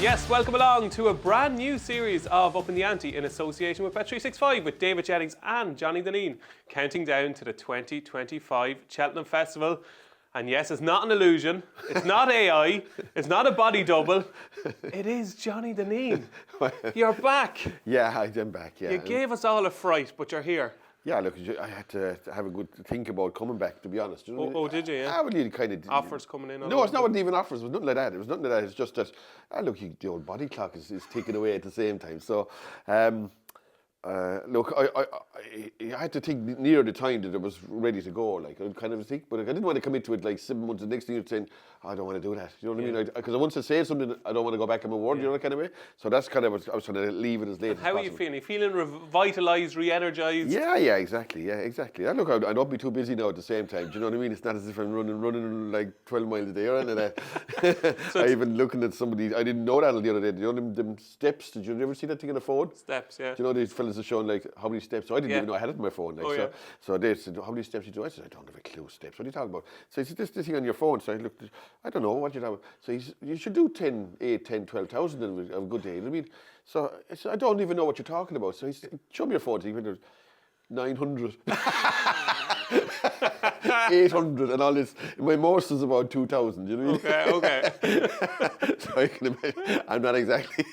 Yes, welcome along to a brand new series of Upping The Ante in association with Bet365 with David Jennings and Johnny Dineen, counting down to the 2025 Cheltenham Festival. And yes, it's not an illusion, it's not AI, it's not a body double, it is Johnny Dineen. You're back. Yeah, I'm back, yeah. You gave us all a fright, but you're here. Yeah, look, I had to have a good think about coming back, to be honest. You know did you, yeah? I would kind of... Offers coming in? No, it's not even offers. It was nothing like that. It was nothing like that. It's just that, look, the old body clock is ticking away at the same time. So, look, I had to think near the time that it was ready to go, like, I kind of think, but I didn't want to commit to it like 7 months. The next thing you're saying, I don't want to do that. You know what I mean? Because once I say something, I don't want to go back on my word, you know, that kind of way. So that's kind of what I was trying to leave it as late as possible. How are you feeling? Are you feeling revitalised, re-energised? Yeah, exactly. Look, I don't be too busy now at the same time. Do you know what I mean? It's not as if I'm running like 12 miles a day or anything like that. So I even looking at somebody, I didn't know that the other day. You know them steps? Did you ever see that thing on the phone? Steps, yeah. Do you know these fellas are showing like how many steps? So I didn't even know I had it on my phone. Like, so they said, how many steps you do? I said, I don't have a clue. Steps. What are you talking about? So he said, this thing on your phone. So I looked, I don't know what you're talking about. So he said, you should do 12,000 in a good day. You know what I mean? So I said, I don't even know what you're talking about. So he said, show me your phone. So he went, 900. 800 and all this. My most is about 2,000, you know what I mean? Okay. So I can imagine. I'm not exactly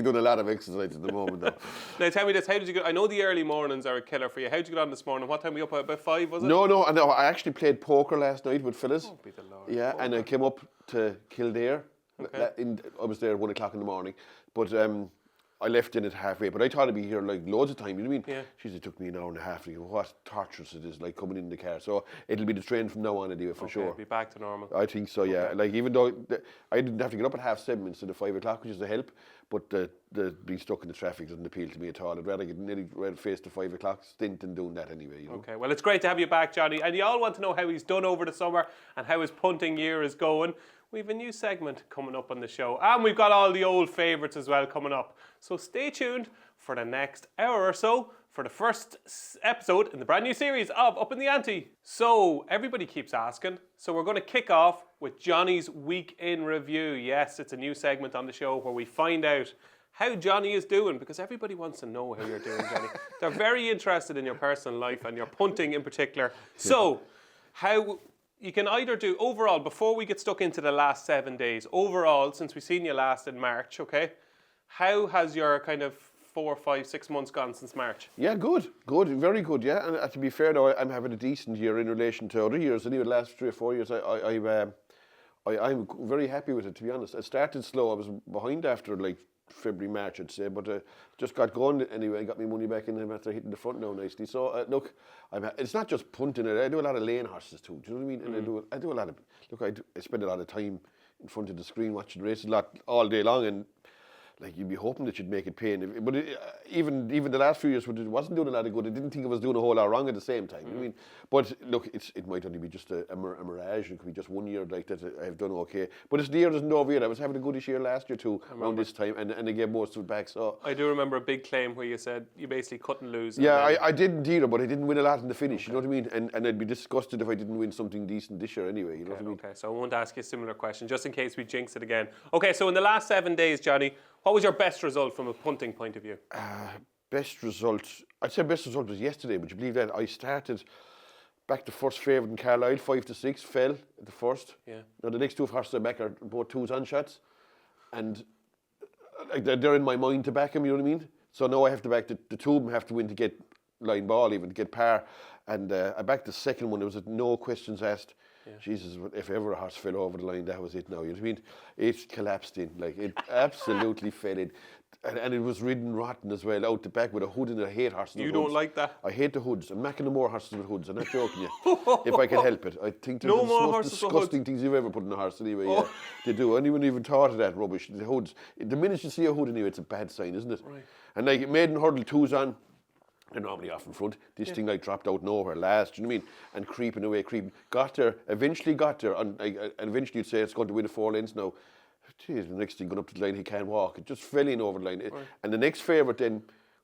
doing a lot of exercise at the moment though. Now tell me this, how did you get, I know the early mornings are a killer for you. How did you get on this morning? What time were you up at? About 5, was it? No, I actually played poker last night with Phyllis. Oh, be the Lord. Yeah, and I came up to Kildare. I was there at 1 o'clock in the morning. But I left in at halfway, but I thought I'd be here like loads of time, you know what I mean? Yeah. She said it took me an hour and a half to go, what torturous it is, like coming in the car. So it'll be the train from now on anyway, for sure. It'll be back to normal. I think so, yeah. Like even though I didn't have to get up at 7:30 instead of 5 o'clock, which is a help, but the being stuck in the traffic doesn't appeal to me at all. I'd rather get nearly face to 5 o'clock stint than doing that anyway, you know? Okay, well it's great to have you back, Johnny. And you all want to know how he's done over the summer and how his punting year is going. We have a new segment coming up on the show, and we've got all the old favourites as well coming up. So stay tuned for the next hour or so for the first episode in the brand new series of Upping The Ante. So everybody keeps asking, so we're going to kick off with Johnny's Week in Review. Yes, it's a new segment on the show where we find out how Johnny is doing, because everybody wants to know how you're doing, Johnny. They're very interested in your personal life and your punting in particular. So, how... You can either do, overall, before we get stuck into the last 7 days, overall, since we've seen you last in March, okay, how has your kind of 4, 5, 6 months gone since March? Yeah, good, very good, yeah. And to be fair, though, I'm having a decent year in relation to other years. Anyway, the last 3 or 4 years, I'm very happy with it, to be honest. I started slow. I was behind after, like, February, March, I'd say, but just got going anyway. I got my money back in after hitting the front now nicely. So look, it's not just punting. I do a lot of lane horses too. Do you know what I mean? And I do a lot of. Look, I spend a lot of time in front of the screen watching races all day long, and like you'd be hoping that you'd make it pay. But even the last few years, when it wasn't doing a lot of good, I didn't think I was doing a whole lot wrong at the same time. You know what I mean? But look, it might only be just a mirage. It could be just 1 year like that I've done okay. But the year isn't over yet. I was having a goodish year last year too, around this time, and I gave most of it back. So I do remember a big claim where you said you basically couldn't lose. Yeah, I didn't either, but I didn't win a lot in the finish. You know what I mean? And I'd be disgusted if I didn't win something decent this year anyway. You know what I mean? Okay, so I won't ask you a similar question, just in case we jinx it again. Okay, so in the last 7 days, Johnny, what was your best result from a punting point of view? Best result, I'd say best result was yesterday. Would you believe that? I started back to first favourite in Carlisle, 5-6, fell at the first. Yeah. Now the next 2 horses I back are both 2s on shots, and they're in my mind to back them. You know what I mean? So now I have to back the 2 of them have to win to get line ball, even to get par. And I backed the second one. There was no questions asked. Yeah. Jesus, if ever a horse fell over the line, that was it now. You know what I mean? It collapsed in. Like, it absolutely fell in. And it was ridden rotten as well, out the back with a hood, and I hate horses with hoods. You don't like that? I hate the hoods. I'm making no more horses with hoods. I'm not joking you. If I can help it. I think they're no the most disgusting things you've ever put in a horse anyway. Yeah, they do. Anyone even thought of that rubbish. The hoods. The minute you see a hood anyway, it's a bad sign, isn't it? Right. And like maiden hurdle 2s on, they're normally off in front. This thing like dropped out nowhere last, you know what I mean? And creeping away, got there, eventually got there, and eventually you'd say it's going to win the 4 lanes now. Jeez, the next thing going up to the line, he can't walk. It just fell in over the line. Right. And the next favourite then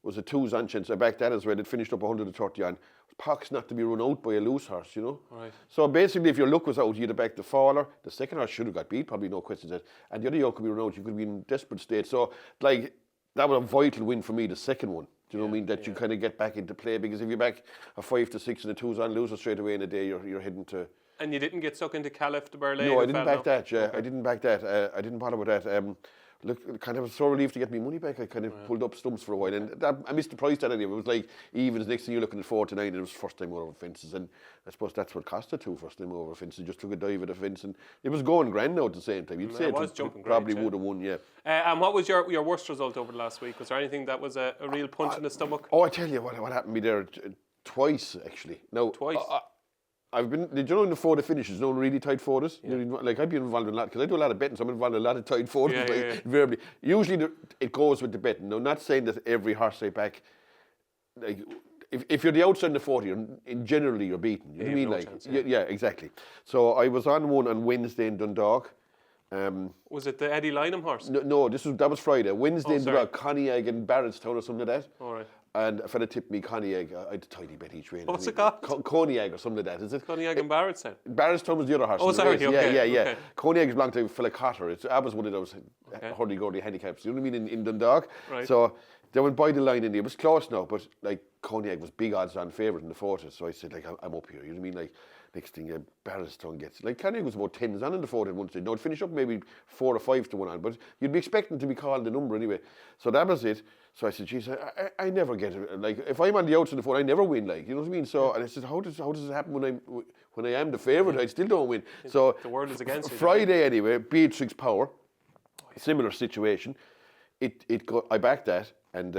was a 2s on chance. I backed that as well. It finished up 130 on. Pox not to be run out by a loose horse, you know. Right. So basically, if your luck was out, you'd have backed the faller. The second horse should have got beat, probably no questions. And the other yoke could be run out. You could be in desperate state. So like that was a vital win for me. The second one. Do you know what I mean? That you kind of get back into play, because if you back a 5 to 6 and a 2s on loser straight away in a day, you're heading to. And you didn't get stuck into Caliph de Berlin? No, I didn't back that. Yeah, okay. I didn't back that. I didn't bother with that. Look, kind of a sore relief to get me money back. I kind of pulled up stumps for a while, and I missed the price that anyway. It was like evens. Next thing you're looking at 4 to 9, and it was first time over fences, and I suppose that's what cost it too. First time over fences, just took a dive at the fence, and it was going grand now at the same time. You'd say it was jumping probably would have won, yeah. And what was your worst result over the last week? Was there anything that was a real punch in the stomach? Oh, I tell you what happened to me there twice actually. Now twice. I've been, did you know in the 40 finishes, no really tight photos? Yeah. Like I've been involved in a lot, because I do a lot of betting, so I'm involved in a lot of tight photos, invariably. Usually it goes with the betting. Now, not saying that every horse I back, like, if you're the outside in the 40, generally you're beaten. You know what I mean? Like, chance, yeah, exactly. So I was on one on Wednesday in Dundalk. Was it the Eddie Lynham horse? No, that was Friday. Wednesday in Dundalk, Conyegg and Barrettstown or something like that. All right. And a fella tipped me Conyegg. I had a tiny bet each way. What's it called? Conyegg or something like that, is it? Conyegg and Barrettstown? Barrettstown was the other horse. Oh, sorry, okay. Yeah. Okay. Conyegg belonged to a fella Cotter. I was one of those hurdy-gurdy handicaps, you know what I mean, in Dundalk. Right. So they went by the line in there. It was close now, but like Conyegg was big odds on favourite in the 40s. So I said, like, I'm up here, you know what I mean? Like, next thing Barrettstown gets, like, Conyegg was about 10s on in the 40 at one stage. Now it finished up maybe 4 or 5 to 1 on, but you'd be expecting to be called the number anyway. So that was it. So I said, geez, I never get it. Like, if I'm on the outside of the 40, I never win, like, you know what I mean? So, and I said, how does it happen when I am the favourite? I still don't win. So the world is against you. Friday anyway, Beatrix Power, similar situation. I backed that, and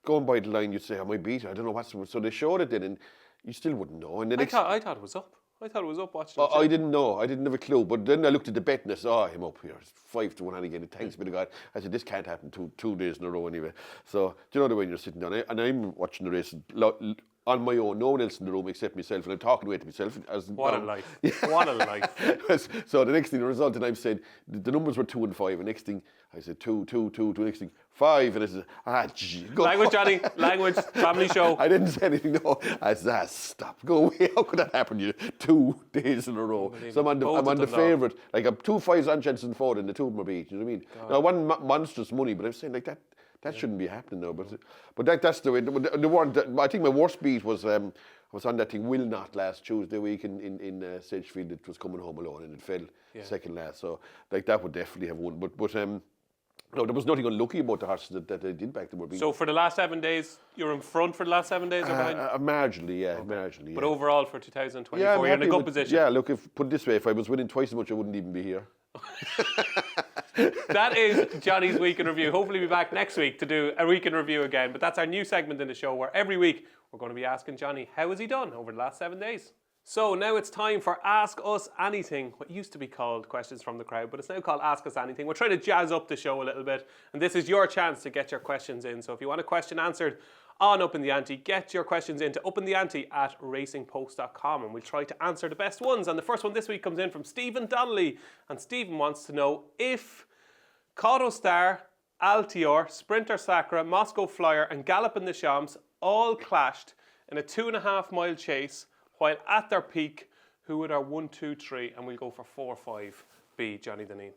going by the line, you'd say, am I beat? I don't know what's. So they showed it then, and you still wouldn't know. And I thought it was up. I thought it was up watching it. I didn't know. I didn't have a clue. But then I looked at the bet and I said, I'm up here. It's 5 to 1 on again. Thanks be to God. I said, this can't happen two days in a row anyway. So, do you know the way you're sitting down? And I'm watching the race on my own. No one else in the room except myself. And I'm talking away to myself. What a life. What a life. So the next thing, the result, and I've said, the numbers were 2 and 5. And next thing, I said 2, 2, 2, 2. Next thing, 5. And I said, go. Language, Johnny. Language. Family show. I didn't say anything, no. I said, stop. Go away. How could that happen to you? 2 days in a row. So I'm on the favourite. Like, I'm 2 5s on Jensen Ford, and the 2 of them are beat. You know what I mean? God. Now, I won monstrous money, but I'm saying, like, that shouldn't be happening now. But that's the way. I think my worst beat was I was on that thing Will Not last Tuesday week in Sedgefield. It was coming home alone, and it fell second last. So like that would definitely have won. But no, there was nothing unlucky about the horses that they did back. That were beaten. So for the last 7 days, you're in front for the last 7 days or behind? Marginally, yeah, marginally. But overall for 2024, you're in a good position. Yeah, look, put it this way, if I was winning twice as much, I wouldn't even be here. That is Johnny's Week in Review. Hopefully we'll be back next week to do a Week in Review again. But that's our new segment in the show where every week we're going to be asking Johnny, how has he done over the last 7 days? So now it's time for Ask Us Anything, what used to be called Questions from the Crowd, but it's now called Ask Us Anything. We're trying to jazz up the show a little bit, and this is your chance to get your questions in. So if you want a question answered on Upping The Ante, get your questions into uppingtheante@racingpost.com, and we'll try to answer the best ones. And the first one this week comes in from Stephen Donnelly, and Stephen wants to know if Cauto Star, Altior, Sprinter Sacra, Moscow Flyer and Galloping the Shams all clashed in a 2.5 mile chase while at their peak, who would our 1, 2, 3, and we'll go for 4, 5 be, Johnny Dineen?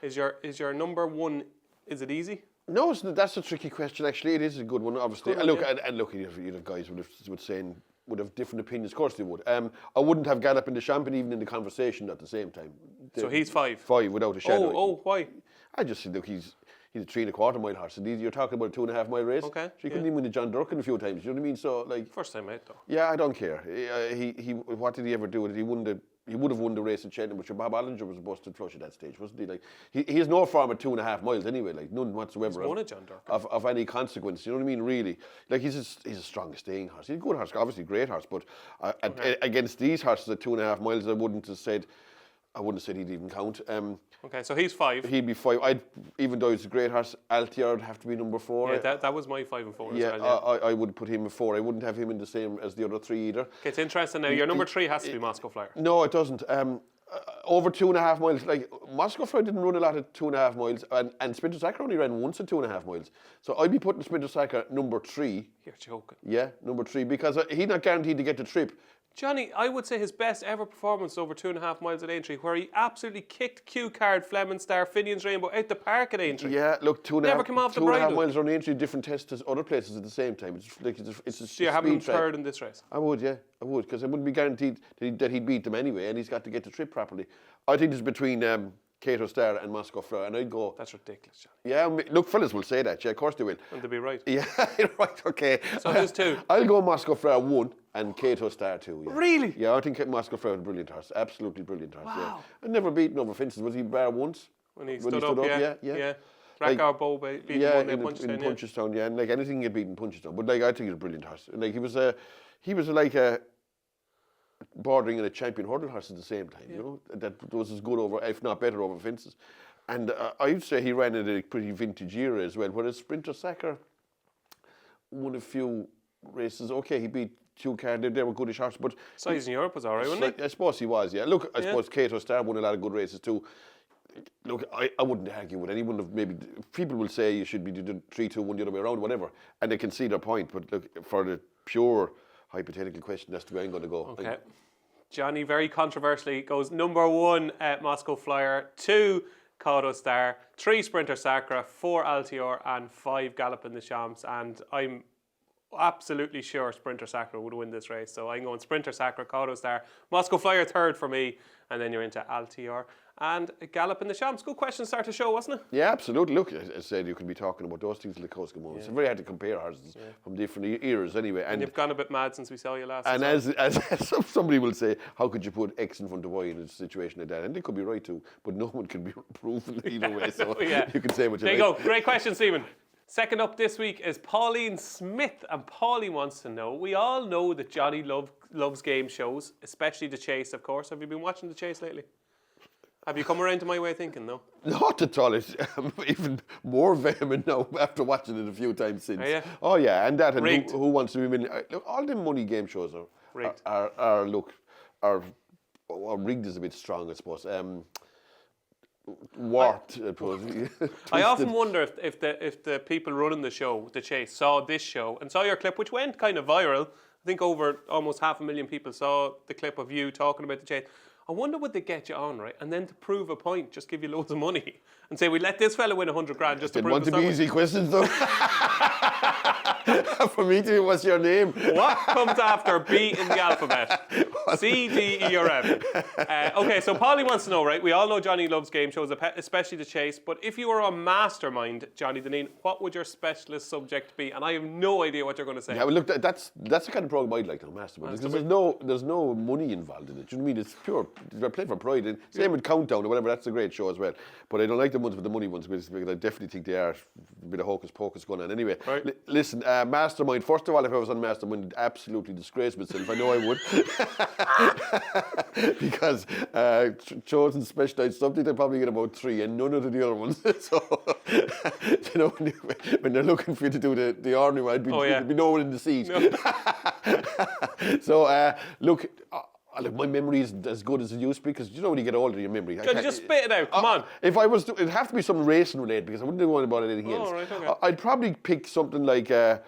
Is your number one, is it easy? No, that's a tricky question actually. It is a good one, obviously. And look, you'd have guys would have different opinions. Of course they would. I wouldn't have Galloping the Champion even in the conversation at the same time. So he's 5? 5 without a shadow. Oh, why? I just think, look, he's a 3.25 mile horse. And you're talking about a 2.5 mile race. Okay. So he couldn't even win the John Durkin a few times. You know what I mean? So like. First time out though. Yeah, I don't care. He what did he ever do? He would have won the race at Cheltenham, but Bob Allinger was supposed to flush at that stage, wasn't he? Like he has no form at 2.5 miles anyway. Like none whatsoever. He's won a John Durkin. Of any consequence. You know what I mean? Really. Like he's a strong staying horse. He's a good horse, obviously great horse. But against these horses at 2.5 miles, I wouldn't have said he'd even count. Okay, so he's 5. He'd be 5. Even though he's a great horse, Altior would have to be number 4. Yeah, that was my 5 and 4 yeah, as well. I would put him at 4. I wouldn't have him in the same as the other 3 either. Okay, it's interesting now. Your number 3 has to be Moscow Flyer. No, it doesn't. over 2.5 miles. Like Moscow Fry didn't run a lot at 2.5 miles, and Sprinter Sacre only ran once at 2.5 miles. So I'd be putting Sprinter Sacre number 3. You're joking. Yeah, number 3, because he's not guaranteed to get the trip. Johnny, I would say his best ever performance over 2.5 miles at Aintree, where he absolutely kicked Q-Card, Fleming Star, Finian's Rainbow out the park at Aintree. Yeah, look, Never came off the 2.5 bridle. miles around Aintree, different tests as other places at the same time. It's a So you have him speed track. third in this race? I would, because I wouldn't be guaranteed that he'd beat them anyway, and he's got to get the trip properly. I think it's between Cato Star and Moscow Fleur, and I'd go... That's ridiculous, Johnny. Yeah, look, fellas will say that, yeah, of course they will. And they'll be right. Yeah, right, okay. So who's 2? I'll go Moscow Fleur 1 and Cato Star 2, yeah. Really? Yeah, I think Moscow Fleur was a brilliant horse, absolutely brilliant horse, yeah. Wow. I've never beaten over fences, was he bar once? When he stood up, yeah. Rackar Bow beat him one day in Punchestown, yeah, and like anything you beat in Punchestown. But like I think he's a brilliant horse. And like he was like a bordering on a champion hurdle horse at the same time, you know, that was as good over, if not better, over fences. And I would say he ran in a pretty vintage era as well. Whereas Sprinter Sacre won a few races. Okay, he beat Q-Card, they were goodish horses, but Size in Europe was alright, wasn't he? I suppose he was, yeah. Look, I suppose Cato Star won a lot of good races too. Look, I wouldn't argue with anyone. Maybe people will say you should be doing 3-2-1 the other way around, whatever, and they can see their point. But look, for the pure hypothetical question, that's the way I'm going to go. Okay. Johnny very controversially goes number 1 at Moscow Flyer, 2 Cato Star, 3 Sprinter Sacre, 4 Altior, and 5 Galloping the Champs. And I'm absolutely sure Sprinter Sacre would win this race. So I'm going Sprinter Sacre, Cato Star, Moscow Flyer 3rd for me, and then you're into Altior and Galloping the Champs. Good question to start the show, wasn't it? Yeah, absolutely. Look, as I said, you can be talking about those things like Koska moments. It's very hard to compare horses from different eras anyway. And you've gone a bit mad since we saw you last. And as somebody will say, how could you put X in front of Y in a situation like that? And they could be right too, but no one can be proven either way. So you can say what you like. There you go. Great question, Stephen. Second up this week is Pauline Smith, and Pauline wants to know, we all know that Johnny loves game shows, especially The Chase, of course. Have you been watching The Chase lately? Have you come around to my way of thinking, no? Not at all. It's even more vehement now after watching it a few times since. Are you? Oh yeah, and that and Rigged. who wants to be millionaire? Look, all the money game shows Rigged. are rigged is a bit strong, I suppose. Warped, I suppose. I often wonder if the people running the show, The Chase, saw this show and saw your clip, which went kind of viral. I think over almost 500,000 people saw the clip of you talking about The Chase. I wonder would they get you on, right? And then to prove a point, just give you loads of money and say, we let this fella win 100 grand just to prove Didn't want to be easy questions though. For me to, what's your name? What comes after B in the alphabet? C, D, E, or M? Okay, so Polly wants to know, right? We all know Johnny loves game shows, especially The Chase. But if you were a mastermind, Johnny Dineen, what would your specialist subject be? And I have no idea what you're going to say. Yeah, well, look, that's the kind of program I'd like to mastermind. Because there's no money involved in it. Do you know what I mean? It's pure. They're playing for pride. And same with Countdown or whatever. That's a great show as well. But I don't like the ones with the money ones because I definitely think they are a bit of hocus pocus going on. Anyway, right. Listen, mastermind. First of all, if I was on mastermind, I'd absolutely disgrace myself. I know I would. Because chosen specialised subject, I probably get about 3 and none of the other ones. So, you know, when they're looking for you to do the ordinary one, there'd be no one in the seat. No. So, look, my memory isn't as good as it used to be because you know when you get older, your memory. Just spit it out. Come on. If I was, it'd have to be something racing related because I wouldn't know about anything else. Right, okay. I'd probably pick something like a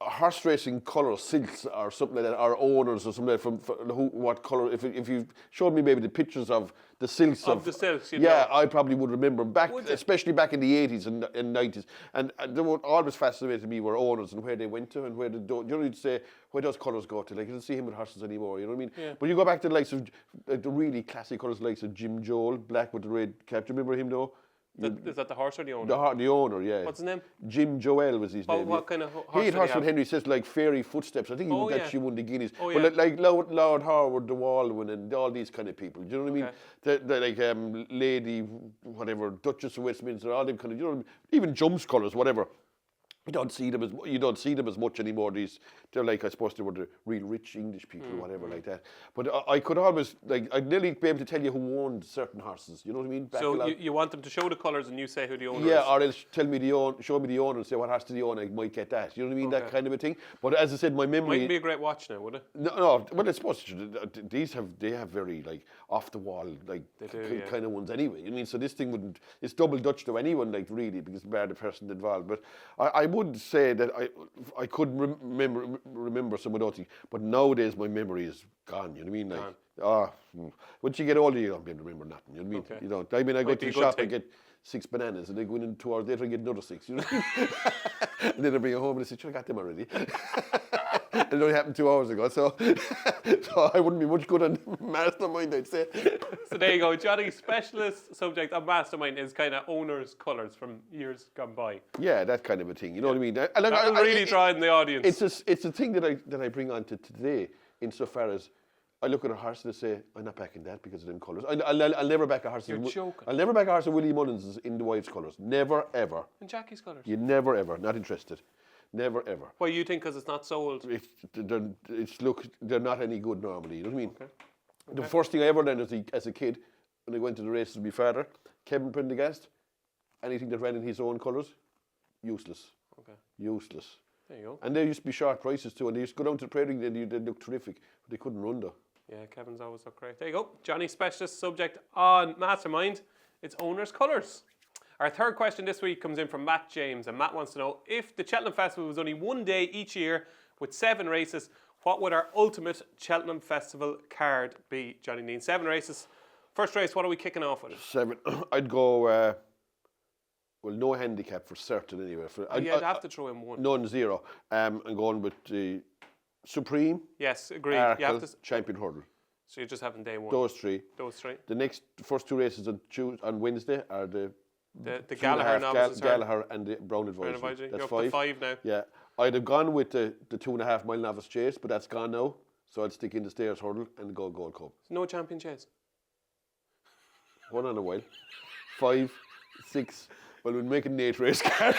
horse racing colour silks or something like that, or owners or something like that what colour. If you showed me maybe the pictures of the silks of the silks, I probably would remember back, especially back in the 80s and 90s. And they were always fascinated me were owners and where they went to and where they don't. You know, you'd say where those colours go to. Like you don't see him with horses anymore. You know what I mean? Yeah. But you go back to the likes of the really classic colours, likes of Jim Joel, black with the red cap. Do you remember him though? Is that the horse or the owner? The owner, yeah. What's his name? Jim Joel was his name. What kind of horse? He had horse with Henry says like fairy footsteps. I think he actually won the Guineas. But like Lord Howard, the Waldwin, and all these kind of people. Do you know what I mean? The like Lady, whatever, Duchess of Westminster, all them kind of. You know what I mean? Even Jumps colours, whatever. You don't see them as much anymore. They're like, I suppose they were the real rich English people or whatever like that. But I could always, like, I'd nearly be able to tell you who owned certain horses. You know what I mean? So you want them to show the colours and you say who the owner is? Yeah, or else show me the owner and say what horse do they own. I might get that. You know what I mean? That kind of a thing. But as I said, my memory Mightn't be a great watch now, would it? No. Well, I suppose they have very like off the wall like kind of ones anyway. You know what I mean? So this thing wouldn't. It's double Dutch to anyone like really because bar the person involved. But I would say that I could remember some of those things. But nowadays my memory is gone. You know what I mean? Like once you get older, you don't be able to remember nothing. You know what I mean? You don't. I mean, I go to the shop and get 6 bananas, and they go in 2 hours later and get another 6. You know what I mean? And then I bring it home and I say, "I got them already." It only happened 2 hours ago, so I wouldn't be much good on mastermind, I'd say. So there you go. Johnny's specialist subject on mastermind is kind of owners' colours from years gone by. Yeah, that kind of a thing. You know what I mean? That will really draw in the audience. It's a thing that I bring on to today, insofar as I look at a horse and I say, I'm not backing that because of them colours. I'll never back a horse. You're joking. I'll never back a horse of Willie Mullins in the wife's colours. Never, ever. In Jackie's colours? You never, ever. Not interested. Never, ever. Why, you think because it's not sold? They're not any good normally. You know what I mean? Okay. The first thing I ever learned as a kid, when I went to the races with my father, Kevin Prendergast, anything that ran in his own colours, useless. Okay. Useless. There you go. And there used to be short prices too, and they used to go down to the Prairie and they looked terrific, but they couldn't run though. Yeah, Kevin's always looked great. There you go. Johnny's specialist subject on Mastermind. It's owners' colours. Our third question this week comes in from Matt James, and Matt wants to know, if the Cheltenham Festival was only one day each year with 7 races, what would our ultimate Cheltenham Festival card be, Johnny Dineen? 7 races. First race, what are we kicking off with? 7. I'd go, no handicap for certain anyway. I'd have to throw in 1. None, 0. I'm going with the Supreme. Yes, agreed. Arkle, you have to Champion Hurdle. So you're just having day 1. Those 3. The first 2 races on Wednesday are the Gallagher novices. Gallagher and the Brown Advisory. That's you're 5. Up to 5 now. Yeah. I'd have gone with the 2.5 mile novice chase, but that's gone now. So I'd stick in the Stairs Hurdle and go Gold Cup. No champion chase? One on a while. 5, 6. Well, we'll make it an 8 race card.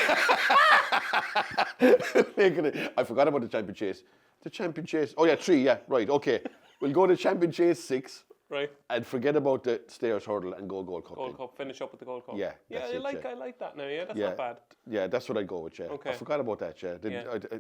I forgot about the champion chase. The champion chase. Oh, yeah, 3. Yeah, right. Okay. We'll go to champion chase 6. Right. And forget about the Stairs Hurdle and go Gold Cup. Gold Cup. Finish up with the Gold Cup. Yeah. I like that now. Yeah, that's not bad. Yeah, that's what I'd go with. Yeah. Okay. I forgot about that. Yeah.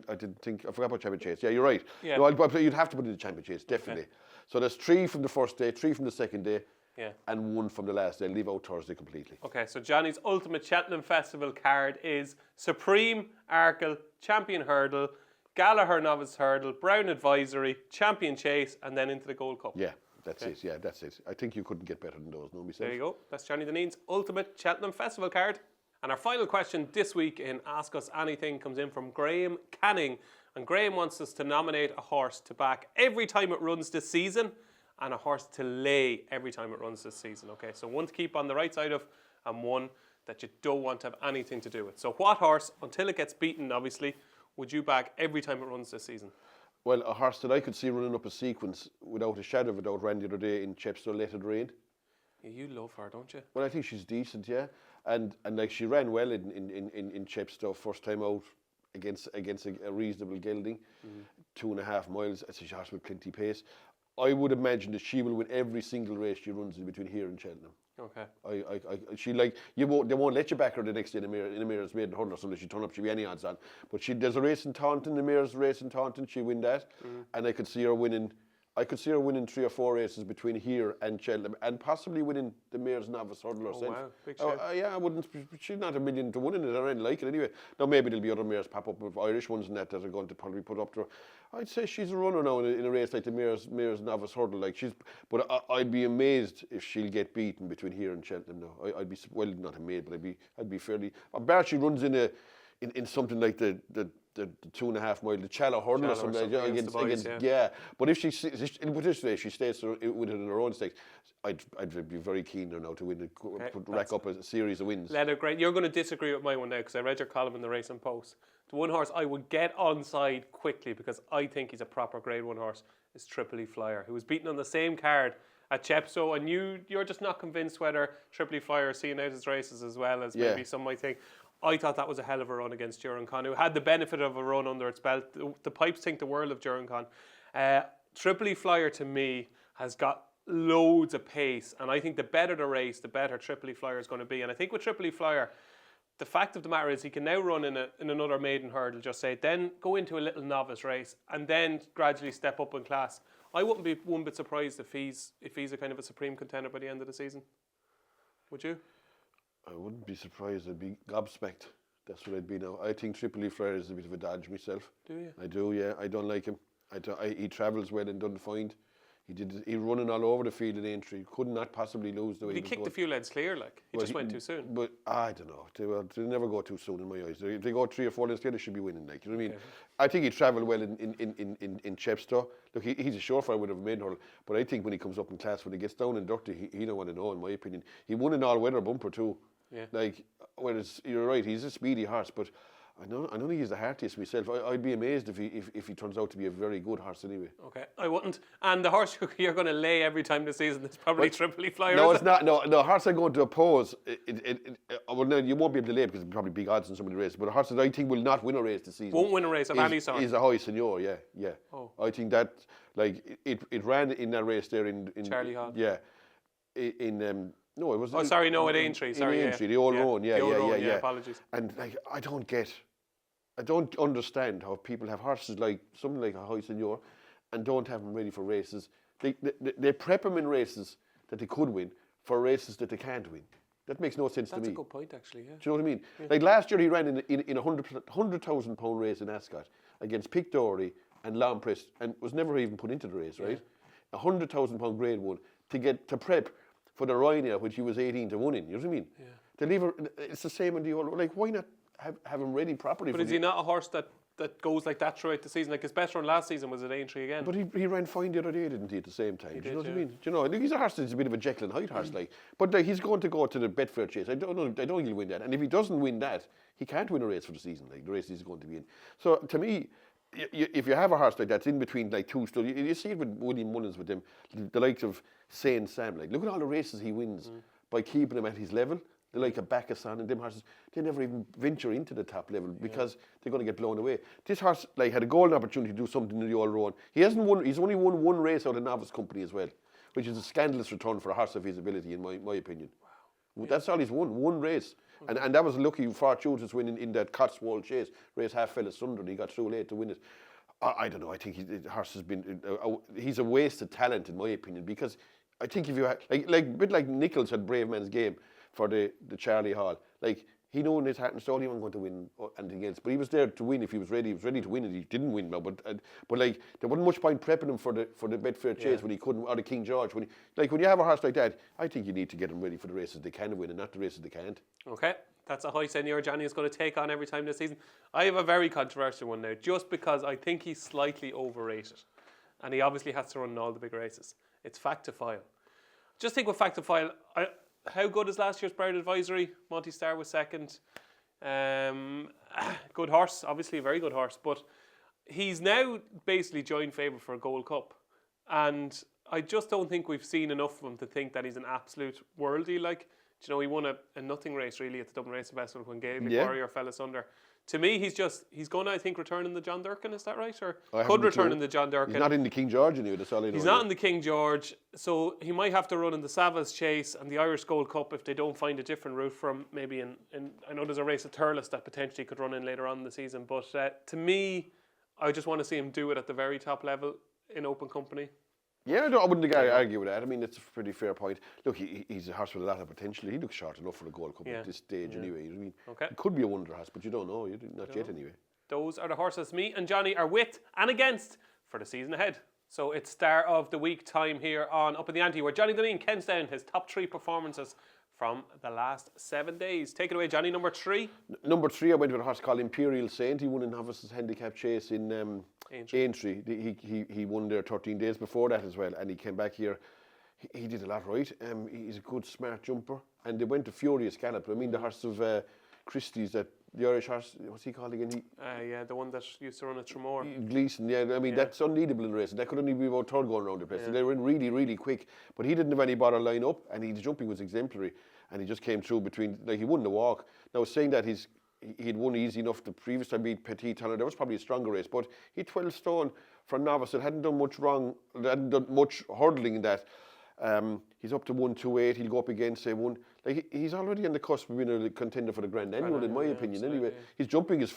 I didn't think. I forgot about champion chase. Yeah, you're right. Yeah. No, you'd have to put in the champion chase definitely. Okay. So there's 3 from the first day, 3 from the second day. Yeah. And 1 from the last day. Leave out Thursday completely. Okay, so Johnny's ultimate Cheltenham Festival card is Supreme, Arkle, Champion Hurdle, Gallagher Novice Hurdle, Brown Advisory, Champion Chase, and then into the Gold Cup. Yeah, that's it. Yeah, that's it. I think you couldn't get better than those, no myself. There you go. That's Johnny Dineen's ultimate Cheltenham Festival card. And our final question this week in Ask Us Anything comes in from Graham Canning. And Graham wants us to nominate a horse to back every time it runs this season, and a horse to lay every time it runs this season. Okay, so 1 to keep on the right side of, and 1 that you don't want to have anything to do with. So what horse, until it gets beaten, obviously, would you back every time it runs this season? Well, a horse that I could see running up a sequence without a shadow of a doubt ran the other day in Chepstow, Let It Rain. Yeah, you love her, don't you? Well, I think she's decent, yeah. And like she ran well in Chepstow first time out against a reasonable gelding. 2.5 miles, it's a horse with plenty pace. I would imagine that she will win every single race she runs in between here and Cheltenham. Okay. They won't let you back her the next day in a Mayor's Maiden Hurdle or something. She turn up, she'll be any odds on. But there's a race in Taunton, the Mayor's race in Taunton. She win that, and I could see her winning 3 or 4 races between here and Cheltenham, and possibly winning the Mayor's Novice Hurdle herself. Oh wow, big shout. Yeah, I wouldn't. She's not 1,000,000 to 1 in it or anything like it anyway. Now maybe there'll be other mares pop up, with Irish ones and that are going to probably put up to her. I'd say she's a runner now in a race like the Mayor's Novice Hurdle. But I'd be amazed if she'll get beaten between here and Cheltenham now. I'd be not amazed, but I'd be fairly. Bar she runs in something like the 2.5 mile, the Challow Hurdle or something against yeah. But if she stays with it in her own stakes, I'd be very keen now to win rack up a series of wins. Let her great. You're going to disagree with my one now because I read your column in the Racing Post. The one horse I would get on side quickly because I think he's a proper Grade 1 horse is Tripoli Flyer, who was beaten on the same card at Chepstow, and you're just not convinced whether Tripoli Flyer is seeing out his races as well as maybe some might think. I thought that was a hell of a run against Durancan, who had the benefit of a run under its belt. The pipes think the world of Durancan. Tripoli Flyer, to me, has got loads of pace, and I think the better the race, the better Tripoli Flyer is going to be. And I think with Tripoli Flyer, the fact of the matter is he can now run in another maiden hurdle, just say, then go into a little novice race, and then gradually step up in class. I wouldn't be one bit surprised if he's a kind of a supreme contender by the end of the season. Would you? I wouldn't be surprised. I'd be gobsmacked. That's what I'd be now. I think Tripoli Flyer is a bit of a dodge myself. Do you? I do, yeah. I don't like him. He travels well and doesn't find. He running all over the field in Aintree. Could not possibly lose the way he kicked a few legs clear, like. He just went too soon. But I don't know. They never go too soon in my eyes. If they go 3 or 4 legs clear, they should be winning. Like, you know what I mean? Okay. I think he travelled well in Chepstow. Look, he's a surefire with a maiden hurdle. But I think when he comes up in class, when he gets down and dirty, he don't want to know, in my opinion. He won an all-weather bumper too. Yeah. Like, whereas you're right, he's a speedy horse, but I don't think he's the heartiest myself. I'd be amazed if he turns out to be a very good horse anyway. Okay, I wouldn't. And the horse you're going to lay every time this season is probably Tripoli Flyer. No, it's not. No, the horse I'm going to oppose, well, no, you won't be able to lay it because it's probably big odds in some of the races. But a horse that I think will not win a race this season. Won't win a race of any sort. Is a High Seigneur, yeah. Oh. I think that, like, it ran in that race there in Charlie Hall. Yeah. No, it was. Oh, sorry, no, at Aintree. Sorry, Aintree, the old roan, yeah. Apologies. And like, I don't understand how people have horses like something like a High Seigneur and don't have them ready for races. They prep them in races that they could win for races that they can't win. That makes no sense to me. That's a good point, actually, yeah. Do you know what I mean? Yeah. Like last year he ran in a £100,000 race in Ascot against Pic D'Orhy and Longpress and was never even put into the race, right? A £100,000 grade one to prep for the Ryanair, which he was 18 to 1 in, you know what I mean? Yeah. It's the same in the old, like, why not have him ready properly? But is he not a horse that goes like that throughout the season? Like his best run last season was at Aintree again. But he ran fine the other day, didn't he, at the same time? Do you know what I mean? Do you know, like, he's a horse that's a bit of a Jekyll and Hyde horse, like. But like, he's going to go to the Betfair Chase. I don't think he'll win that. And if he doesn't win that, he can't win a race for the season, like the race he's going to be in. So to me, if you have a horse like that's in between like two studs, you see it with William Mullins with them, the likes of Saint Sam. Like, look at all the races he wins by keeping him at his level. They like a Bacchusson and them horses, they never even venture into the top level because they're going to get blown away. This horse like had a golden opportunity to do something in the All Roan. He's only won 1 race out of Novice Company as well, which is a scandalous return for a horse of his ability, in my opinion. Wow. That's all he's won, 1 race. And that was a lucky fortuitous win in that Cotswold Chase. Race half fell asunder and he got through late to win it. I don't know, I think the horse has been, he's a wasted talent in my opinion, because I think if you had, a bit like Nichols had Brave Man's Game for the Charlie Hall, like he knew in his heart and soul he wasn't going to win anything else, but he was there to win if he was ready. He was ready to win it. He didn't win now, but like there wasn't much point prepping him for the Betfair Chase when he couldn't, or the King George. When you have a horse like that, I think you need to get him ready for the races they can win and not the races they can't. Okay, that's a High Seigneur Johnny is going to take on every time this season. I have a very controversial one now, just because I think he's slightly overrated, and he obviously has to run in all the big races. It's Fact-to-File. Just think with Fact-to-File, how good is last year's Bride Advisory? Monty Starr was second. Good horse, obviously a very good horse, but he's now basically joint favourite for a Gold Cup. And I just don't think we've seen enough of him to think that he's an absolute worldie. Like, you know, he won a nothing race really at the Dublin Racing Festival when Gaelic Warrior fell asunder. To me, he's going to, I think, return in the John Durkin, is that right? Or could return in the John Durkin. He's not in the King George anyway, that's all I know. He's not in the King George, so he might have to run in the Savas Chase and the Irish Gold Cup if they don't find a different route from maybe in I know there's a race at Thurles that potentially could run in later on in the season, but to me, I just want to see him do it at the very top level in open company. Yeah, I wouldn't argue with that. I mean, it's a pretty fair point. Look, he's a horse with a lot of potential. He looks short enough for the Gold Cup at this stage anyway. You know what I mean? Okay. It could be a wonder horse, but you don't know. Not yet anyway. Those are the horses me and Johnny are with and against for the season ahead. So it's start of the week time here on Upping The Ante, where Johnny Dineen counts down his top 3 performances from the last 7 days. Take it away, Johnny. Number 3. Number 3, I went with a horse called Imperial Saint. He won in Novices Handicap Chase in Aintree. He won there 13 days before that as well, and he came back here. He did a lot right. He's a good, smart jumper, and they went to Furious Gallop. I mean, the horse of Christie's, the Irish horse, what's he called again? The one that used to run at Tremor. Gleason, I mean, that's unneedable in racing. That could only be about third going around the place. They were really, really quick, but he didn't have any bother line up, and his jumping was exemplary, and he just came through between, like, he won the walk. Now, saying that he's he'd won easy enough the previous time, beat Petit Tanner. That was probably a stronger race, but he'd 12 stone for a novice that hadn't done much wrong, hadn't done much hurdling in that. He's up to 128. He'll go up again, say one. Like he's already on the cusp of being a contender for the Grand Annual, in my opinion. Anyway, his jumping is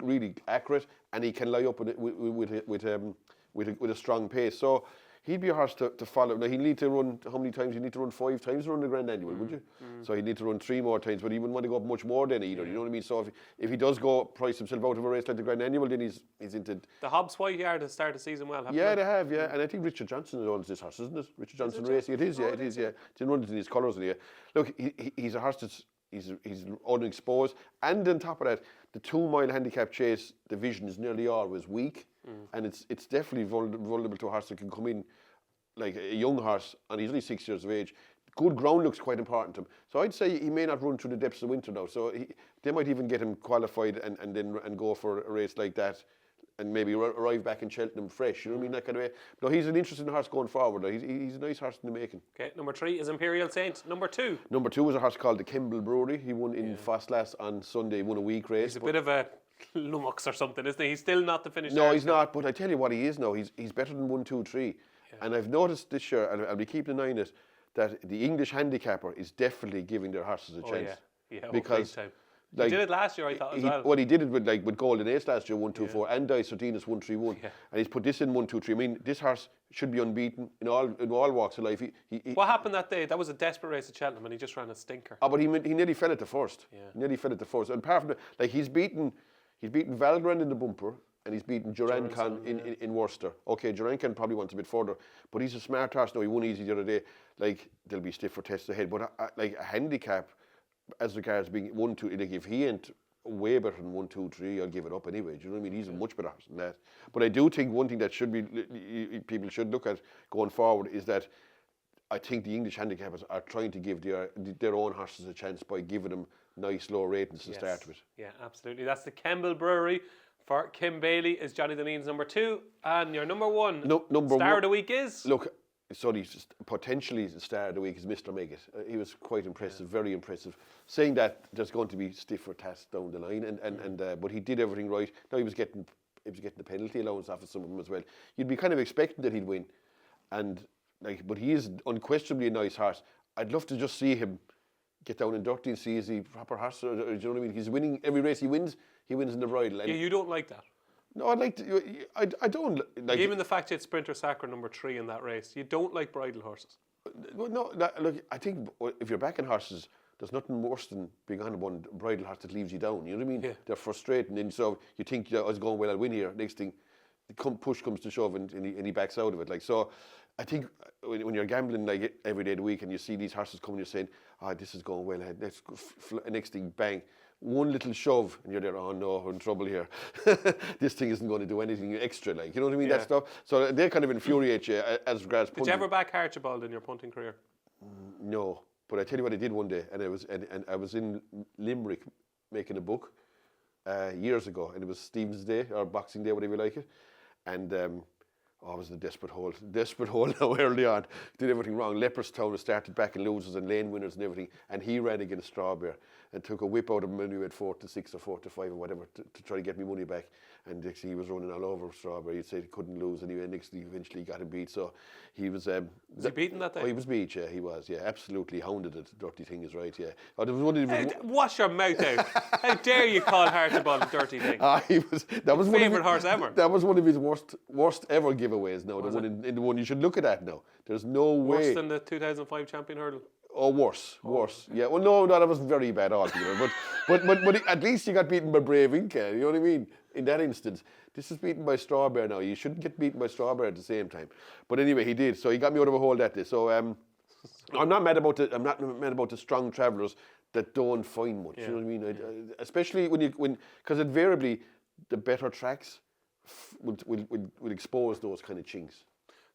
really accurate, and he can lie up with a strong pace. So he'd be a horse to follow. Now he'll need to run. How many times? He'd need to run 5 times to run the Grand Annual, would you? So he'd need to run 3 more times, but he wouldn't want to go up much more than either. You know what I mean? So if he does go price himself out of a race like the Grand Annual, then he's into. The Hobbs White Yard has started the season well. Yeah, they have. Yeah, and I think Richard Johnson owns this horse, isn't it? Richard Johnson Racing. It is. Yeah, it is. Yeah, it's in one of his colours. Yeah. Look, he's a horse that's he's unexposed, and on top of that, the 2 mile handicap chase division is nearly always weak, and it's definitely vulnerable to a horse that can come in like a young horse, and he's only 6 years of age. Good ground looks quite important to him. So I'd say he may not run through the depths of winter now. So they might even get him qualified and go for a race like that, and maybe arrive back in Cheltenham fresh. You know what I mean? That kind of way. No, he's an interesting horse going forward. He's a nice horse in the making. Okay, number 3 is Imperial Saint. Number 2. Number 2 is a horse called the Gamble Brewery. He won in Fastlass on Sunday. He won a week race. He's a bit of a lummox or something, isn't he? He's still not the finished. No, he's not. But I tell you what he is now. He's better than 1, 2, 3. And I've noticed this year, and I'll be keeping an eye on it, that the English handicapper is definitely giving their horses a chance. Because he did it last year, I thought, as well. Well, he did it with Golden Ace last year, 1, 2, 4, and Dice Sardinas 1, 3, 1. And he's put this in 1, 2, 3. I mean, this horse should be unbeaten in all walks of life. What happened that day? That was a desperate race at Cheltenham, and he just ran a stinker. But he nearly fell at the first. He nearly fell at the first. And apart from that, like he's beaten Valgrand in the bumper, and he's beaten Durancan in Worcester. Okay, Durancan probably wants a bit further, but he's a smart horse now. He won easy the other day. Like, there'll be stiffer tests ahead. But like a handicap, as regards being 1, 2, like if he ain't way better than 1, 2, 3, I'll give it up anyway. Do you know what I mean? He's a much better horse than that. But I do think one thing that people should look at going forward is that I think the English handicappers are trying to give their own horses a chance by giving them nice low ratings to start with. Yeah, absolutely. That's the Gamble Brewery. For Kim Bailey is Johnny Dineen's number 2, and your number 1 star of the week is? Look, sorry, potentially the star of the week is Mr. Megget. He was quite impressive, very impressive. Saying that there's going to be stiffer tasks down the line, but he did everything right. Now he was getting the penalty allowance off of some of them as well. You'd be kind of expecting that he'd win, but he is unquestionably a nice horse. I'd love to just see him get down and dirty and see is he a proper horse, or do you know what I mean? He's winning every race he wins in the bridle. Yeah, you don't like that? No, I don't like. Even the fact you had Sprinter Sacre number 3 in that race, you don't like bridle horses? Well, no, look, I think if you're backing horses, there's nothing worse than being on one bridle horse that leaves you down. You know what I mean? Yeah. They're frustrating, and so you think, I was going well, I'll win here. Next thing, push comes to shove, and he backs out of it. Like, so, I think when you're gambling like every day of the week, and you see these horses coming, you're saying, this is going well ahead. Next thing, bang. One little shove, and you're there, oh no, we're in trouble here. This thing isn't going to do anything extra, like, you know what I mean? That stuff. So they kind of infuriate you as regards punting. Did you ever back Archibald in your punting career? No, but I tell you what I did one day, and I was in Limerick making a book years ago, and it was Stephen's Day, or Boxing Day, whatever you like it, and I was in a desperate hole now early on. Did everything wrong. Leopardstown started backing losers and lane winners and everything, and he ran against Strawberry and took a whip out of him when we had 4-6 or 4-5 or whatever to try to get me money back. And next thing he was running all over Strawberry. He'd say he couldn't lose, and next thing eventually he got him beat. So he was. Was he beaten that day? Oh, he was beat. Yeah, he was. Yeah, absolutely hounded it. Dirty thing is right. Yeah. Oh, there was one. Wash your mouth out! How dare you call Archibald a dirty thing? That was favourite horse ever. That was one of his worst ever giveaways. Now the one you should look at that now. There's no way. Worse than the 2005 champion hurdle. Oh, worse. Yeah. Well, no, that wasn't very bad altogether. but at least you got beaten by Brave Inca. You know what I mean? In that instance, this is beaten by Strawberry now. You shouldn't get beaten by Strawberry at the same time. But anyway, he did. So he got me out of a hole that day. So I'm not mad about it. I'm not mad about the strong travellers that don't find much. Yeah. You know what I mean? Especially because invariably the better tracks will expose those kind of chinks.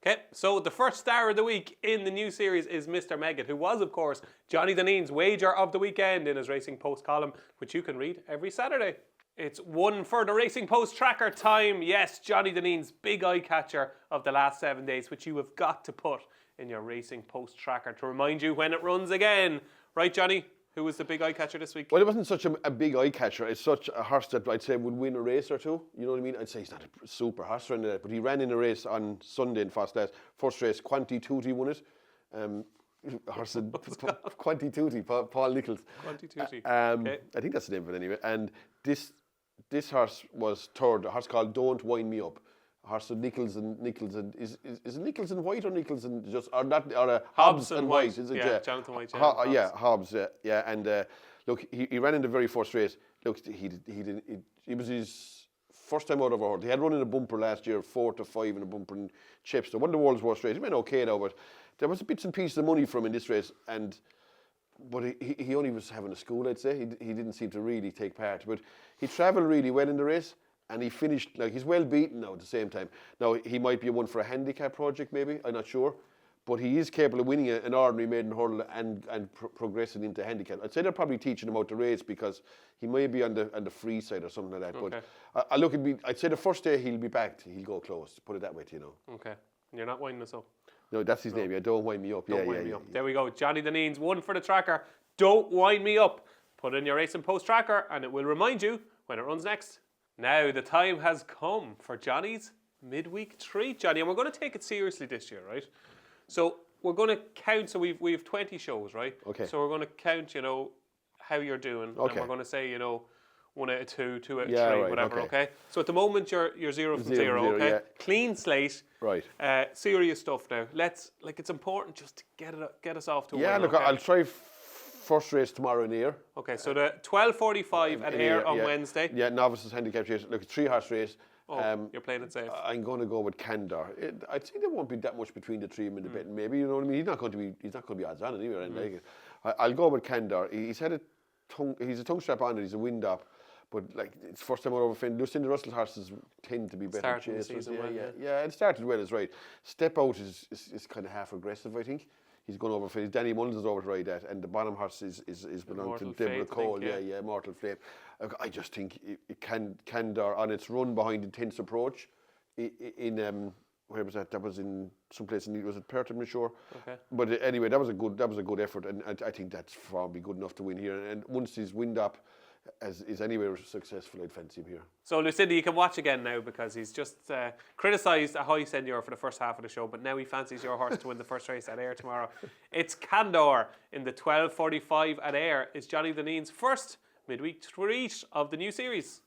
Okay, so the first star of the week in the new series is Mr. Megget, who was, of course, Johnny Dineen's wager of the weekend in his Racing Post column, which you can read every Saturday. It's one for the Racing Post tracker time. Yes, Johnny Dineen's big eye catcher of the last 7 days, which you have got to put in your Racing Post tracker to remind you when it runs again. Right, Johnny? Who was the big eye catcher this week? Well, it wasn't such a big eye catcher. It's such a horse that I'd say would win a race or two. You know what I mean? I'd say he's not a super horse running it, but he ran in a race on Sunday in Fossless. First race, Quanti Tutti won it. Horse Quanti Tutti, Paul Nichols. Quanti Tutti. I think that's the name of it anyway. And this horse was third. A horse called Don't Wind Me Up. A horse of Nichols and is it Nichols and White or Nichols and just or not or Hobbs and White? Is it? Yeah, Jonathan White. Yeah, Hobbs. Yeah. And look, he ran in the very first race. Look, he was his first time out of a horse. He had run in a bumper last year, 4-5 in a bumper in Chepstow. One of the world's worst races. He went okay now, but there was bits and pieces of money from in this race, but he only was having a school, I'd say. He didn't seem to really take part, but he travelled really well in the race. And he finished, like, he's well beaten now at the same time. Now, he might be one for a handicap project, maybe, I'm not sure. But he is capable of winning an ordinary maiden hurdle and progressing into handicap. I'd say they're probably teaching him how to race because he may be on the free side or something like that. Okay. But I'd say the first day he'll be backed, he'll go close, put it that way to you know. Okay. You're not winding us up. No, that's his name, yeah. Don't wind me up. Don't wind me up. There we go. Johnny Dineen's one for the tracker. Don't wind me up. Put in your Racing Post tracker and it will remind you when it runs next. Now the time has come for Johnny's midweek treat, Johnny, and we're going to take it seriously this year, right? So we're going to count. So we've 20 shows, right? Okay. So we're going to count, how you're doing, and we're going to say, 1 out of 2, 2 out of 3, right, whatever. Okay. So at the moment you're 0 from 0. Okay. Yeah. Clean slate. Right. Serious stuff now. It's important just to get us off to. Yeah. Look, I'll try. First race tomorrow in Ayr. Okay, so the 12:45 at Ayr on Wednesday. Yeah, novices handicap race. Look, 3-horse race. You're playing it safe. I'm going to go with Candor. I'd say there won't be that much between the three of them in the betting. Maybe, you know what I mean. He's not going to be odds on anyway. I'll go with Candor. He's a tongue strap on it. He's a wind up, but it's first time over Finn. Lucinda Russell horses tend to be better chasers. Yeah. It started well, is right. Step out is kind of half aggressive, I think. He's gone over for Danny Mullins is over to ride that, and the bottom horse is belonged to Deborah Cole. Yeah, Mortal Flame. I just think it Candor on its run behind Intense Approach in where was that? That was in someplace in, was it Perth, I'm not sure. Okay. But anyway, that was a good effort, and I think that's probably good enough to win here. And once he's wind up, is anywhere successful, I'd fancy him here. So Lucinda, you can watch again now because he's just criticised a high senior for the first half of the show, but now he fancies your horse to win the first race at Ayr tomorrow. It's Candor in the 12:45 at Ayr. It's Johnny Dineen's first midweek treat of the new series.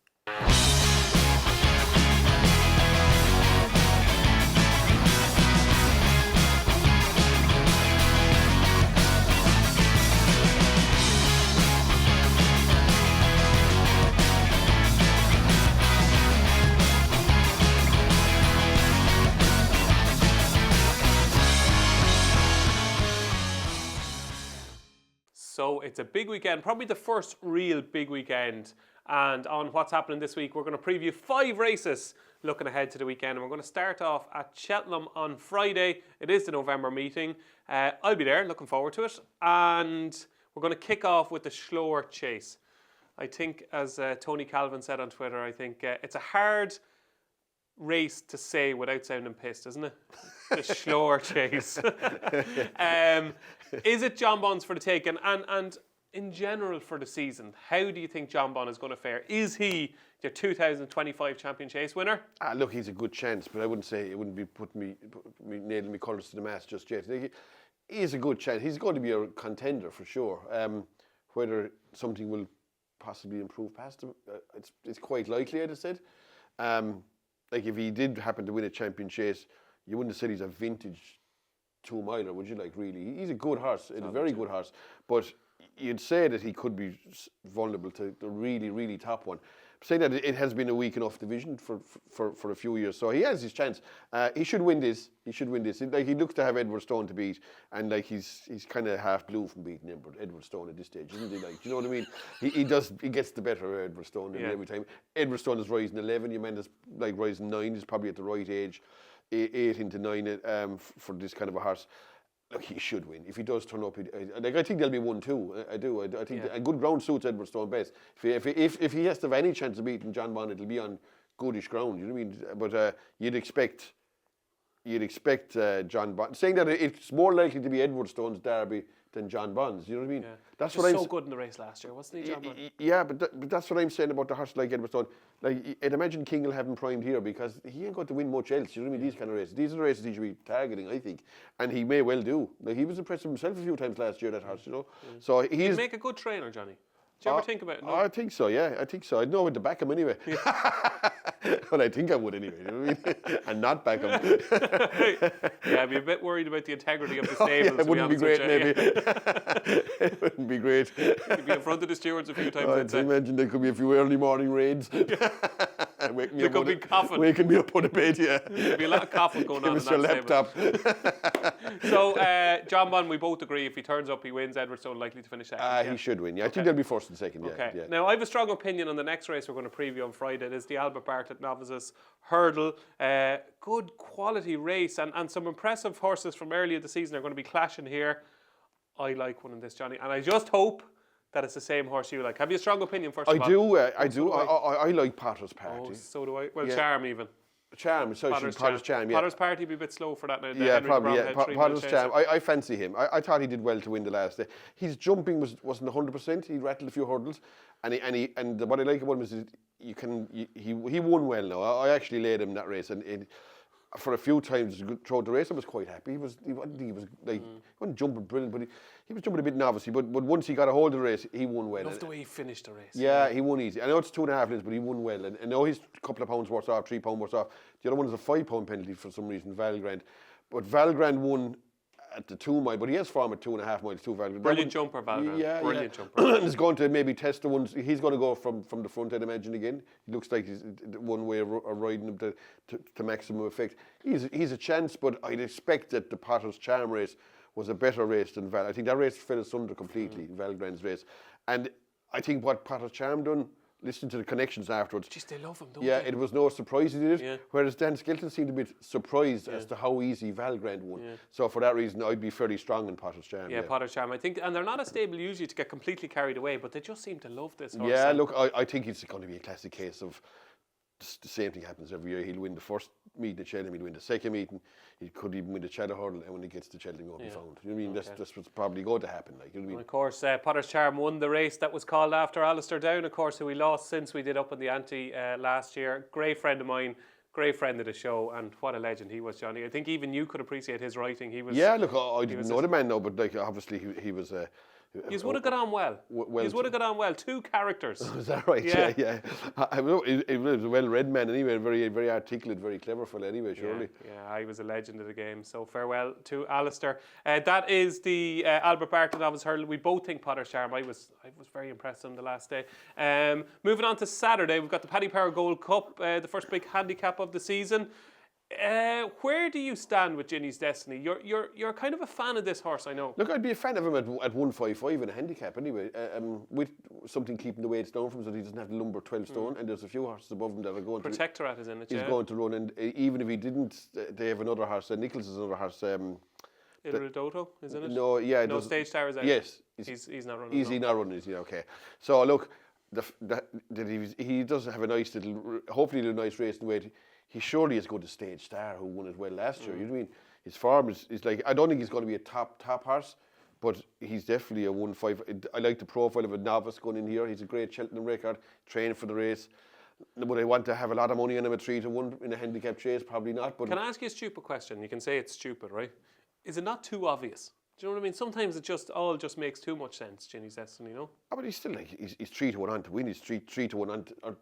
So it's a big weekend, probably the first real big weekend. And on what's happening this week, we're going to preview 5 races looking ahead to the weekend. And we're going to start off at Cheltenham on Friday. It is the November meeting. I'll be there, looking forward to it. And we're going to kick off with the Slower Chase. I think, as Tony Calvin said on Twitter, I think it's a hard race to say without sounding pissed, isn't it? The Slower Chase. Is it John Bon's for the taking? And in general for the season, how do you think John Bon is going to fare? Is he your 2025 champion chase winner? Look, he's a good chance, but I wouldn't say it wouldn't be nailing me colours to the mast just yet. He is a good chance. He's going to be a contender for sure. Whether something will possibly improve past him, it's quite likely, I'd have said. If he did happen to win a champion chase, you wouldn't have said he's a vintage 2-miler, would you? Really, he's a good horse, a very good horse. But you'd say that he could be vulnerable to the really, really top one. Saying that it has been a weak enough division for a few years, so he has his chance. He should win this. He looks to have Edward Stone to beat, and he's kind of half blue from beating Edward Stone at this stage, isn't he? Do you know what I mean? He gets the better of Edward Stone every time. Edward Stone is rising 11. Your man is rising 9. He's probably at the right age, 8 into 9 for this kind of a horse. Look, he should win. If he does turn up, I think there'll be 1-2. I do. I think a good ground suits Edward Stone best. If he has to have any chance of beating John Bon, it'll be on goodish ground. You know what I mean? But you'd expect John Bon. Saying that it's more likely to be Edward Stone's derby than John Bonds. You know what I mean? Yeah. That's Just what I'm so good in the race last year, wasn't he, John Bond? Yeah, but that's what I'm saying about the horse like Edwardstone. Like, I'd imagine King will have him primed here because he ain't going to win much else. You know what I mean? These kind of races. These are the races he should be targeting, I think. And he may well do. Like, he was impressed with himself a few times last year, that horse, you know. So He'd make a good trainer, Johnny. Do you ever think about it? No? I think so, yeah. I think so. I'd know when to back him anyway. Well, I think I would anyway. You know what I mean? And not back him. Yeah, I'd be a bit worried about the integrity of the stables. Yeah, it wouldn't be great, maybe. Yeah. It wouldn't be great. You'd be in front of the stewards a few times. I'd imagine there could be a few early morning raids. There could be coughing. Waking me up on the bed, yeah. There'd be a lot of coughing going on in Give us that your stable. So, John Bond, we both agree if he turns up, he wins. Edwardstone likely to finish second. He should win, yeah. I think they'll be first and second, yeah. Okay. Yeah. Now, I have a strong opinion on the next race we're going to preview on Friday. It is the Albert Bartlett Novices Hurdle. Good quality race and some impressive horses from earlier this season are going to be clashing here. I like one in this, Johnny, and I just hope that it's the same horse you like. Have you a strong opinion first of all? I do. I like Potter's Party. Oh, so do I. Well, Yeah. Charm even. Charm, Potter's Charm, yeah. Potter's Party be a bit slow for that now. Yeah, Henry probably, Brown yeah. had 3 Potter's minute Charm. chaser. I fancy him. I thought he did well to win the last day. His jumping wasn't 100%. He rattled a few hurdles, and what I like about him is he won well now. I actually laid him that race, and for a few times throughout the race, I was quite happy. He wasn't jumping brilliant, but he was jumping a bit novice. But once he got a hold of the race, he won well. I love the way he finished the race. Yeah, he won easy. I know it's 2.5 lengths, but he won well. And now he's a couple of pounds worth off, £3 worth off. The other one is a £5 penalty for some reason, Valgrand. But Valgrand won at the 2 mile, but he has form at 2.5 miles too, Valgrand. Brilliant jumper, Valgrand. Yeah, Brilliant yeah. jumper. And he's going to maybe test the ones. He's going to go from the front, I'd imagine, again. He looks like he's one way of riding him to maximum effect. He's a chance, but I'd expect that the Potter's Charm race was a better race than Val. I think that race fell asunder completely, Valgrand's race. And I think what Potter's Charm done, listening to the connections afterwards. Just they love him, don't Yeah, they? it was no surprise he did it. Yeah. Whereas Dan Skelton seemed a bit surprised as to how easy Valgrand won. So for that reason, I'd be fairly strong in Potter's Charm. Yeah, Potter's Charm. I think, and they're not a stable usually to get completely carried away, but they just seem to love this horse. Yeah, look, I think it's going to be a classic case of the same thing happens every year. He'll win the first meeting at Cheltenham, he'll win the second meeting, he could even win the Cheddar Hurdle, and when he gets to Cheltenham, he won't be found. You know what I mean? That's what's probably going to happen. Like, you know what I mean? And of course, Potter's Charm won the race that was called after Alistair Down, of course, who we lost since we did Upping The Ante last year. Great friend of mine, great friend of the show, and what a legend he was, Johnny. I think even you could appreciate his writing. He was. Yeah, look, I didn't know the man now, but like obviously he was. He would have got on well. He would have got on well. 2 characters. Is that right? Yeah. Yeah. I know he was a well-read man anyway, very, very articulate, very clever fellow anyway, surely. Yeah, he was a legend of the game. So farewell to Alistair. That is the Albert Bartlett Novice Hurdle. We both think Potter's Charm. I was very impressed with him the last day. Moving on to Saturday, we've got the Paddy Power Gold Cup, the first big handicap of the season. Where do you stand with Ginny's Destiny? You're kind of a fan of this horse, I know. Look, I'd be a fan of him at 155 in a handicap anyway, with something keeping the weights down from him so he doesn't have to lumber 12 stone, and there's a few horses above him that are going Protectorate is in it, he's going to run, and even if he didn't, they have another horse, Nichols is another horse. Iridoto, isn't it? No, yeah. No, Stage Star is out. Yes. He's not running. Is he not running? Is he? Okay. So look, he does have a nice little, hopefully a nice racing weight. He surely is going to Stage Star, who won it well last year. You know what I mean? His form is like, I don't think he's going to be a top horse, but he's definitely a 1-5. I like the profile of a novice going in here. He's a great Cheltenham record, training for the race. Would I want to have a lot of money on him at 3-1 in a handicap chase? Probably not. But can I ask you a stupid question? You can say it's stupid, right? Is it not too obvious? Do you know what I mean? Sometimes it just makes too much sense, Ginny's Destiny, you know? Oh, but he's still like, he's 3-1 on to win, he's 3-1 on to, or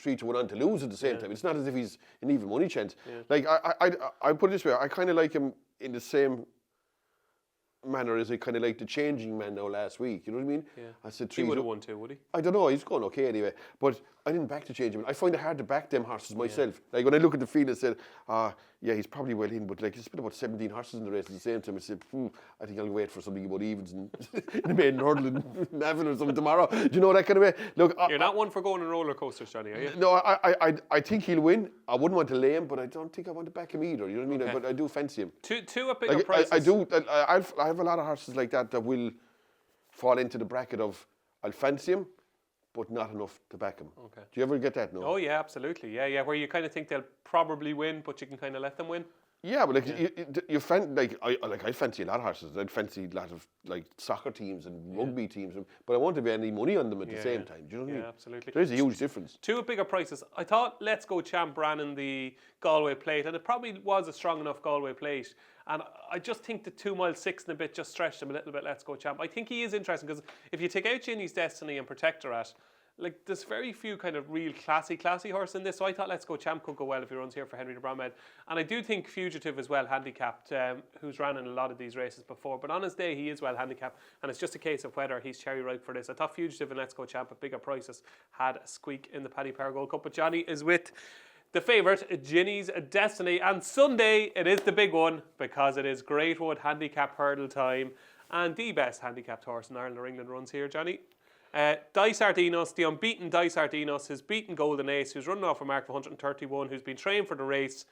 3-1 on to lose at the same time. It's not as if he's an even money chance. Like, I put it this way, I kind of like him in the same manner as I kind of like the Changing Man now last week, you know what I mean? Yeah. I said He would have won too, would he? I don't know, he's going okay anyway, but I didn't back the Changing Man. I find it hard to back them horses myself. Like, when I look at the field, I said, yeah, he's probably well in, but like, there's been about 17 horses in the race at the same time. I said, I think I'll wait for something about evens in the maiden hurdle in Navan or something tomorrow. Do you know that kind of way? Look, you're not one for going on roller coasters, Johnny, are you? No, I think he'll win. I wouldn't want to lay him, but I don't think I want to back him either. You know what I mean? Okay. But I do fancy him. Two at bigger prices. I do. I have a lot of horses like that will fall into the bracket of I'll fancy him, but not enough to back him. Okay. Do you ever get that? No. Oh yeah, absolutely. Yeah. Where you kind of think they'll probably win, but you can kind of let them win. Yeah, but you I fancy a lot of horses. I'd fancy a lot of like soccer teams and rugby teams, but I won't have any money on them at the same time. Do you know what I mean? Yeah, absolutely. There's a huge difference. Two bigger prices. I thought Let's Go Champ ran in the Galway plate, and it probably was a strong enough Galway plate. And I just think the 2 mile 6 and a bit just stretched him a little bit. Let's Go Champ. I think he is interesting because if you take out Ginny's Destiny and Protectorate, like there's very few kind of real classy horse in this. So I thought Let's Go Champ could go well if he runs here for Henry de Bromhead. And I do think Fugitive is well handicapped, who's ran in a lot of these races before. But on his day, he is well handicapped. And it's just a case of whether he's cherry ripe for this. I thought Fugitive and Let's Go Champ at bigger prices had a squeak in the Paddy Power Gold Cup. But Johnny is with the favourite, Ginny's Destiny. And Sunday, it is the big one because it is Greatwood handicap hurdle time. And the best handicapped horse in Ireland or England runs here, Johnny. Dice Ardinos, the unbeaten Dice Ardinos, has beaten Golden Ace, who's running off a mark of 131, who's been trained for the race.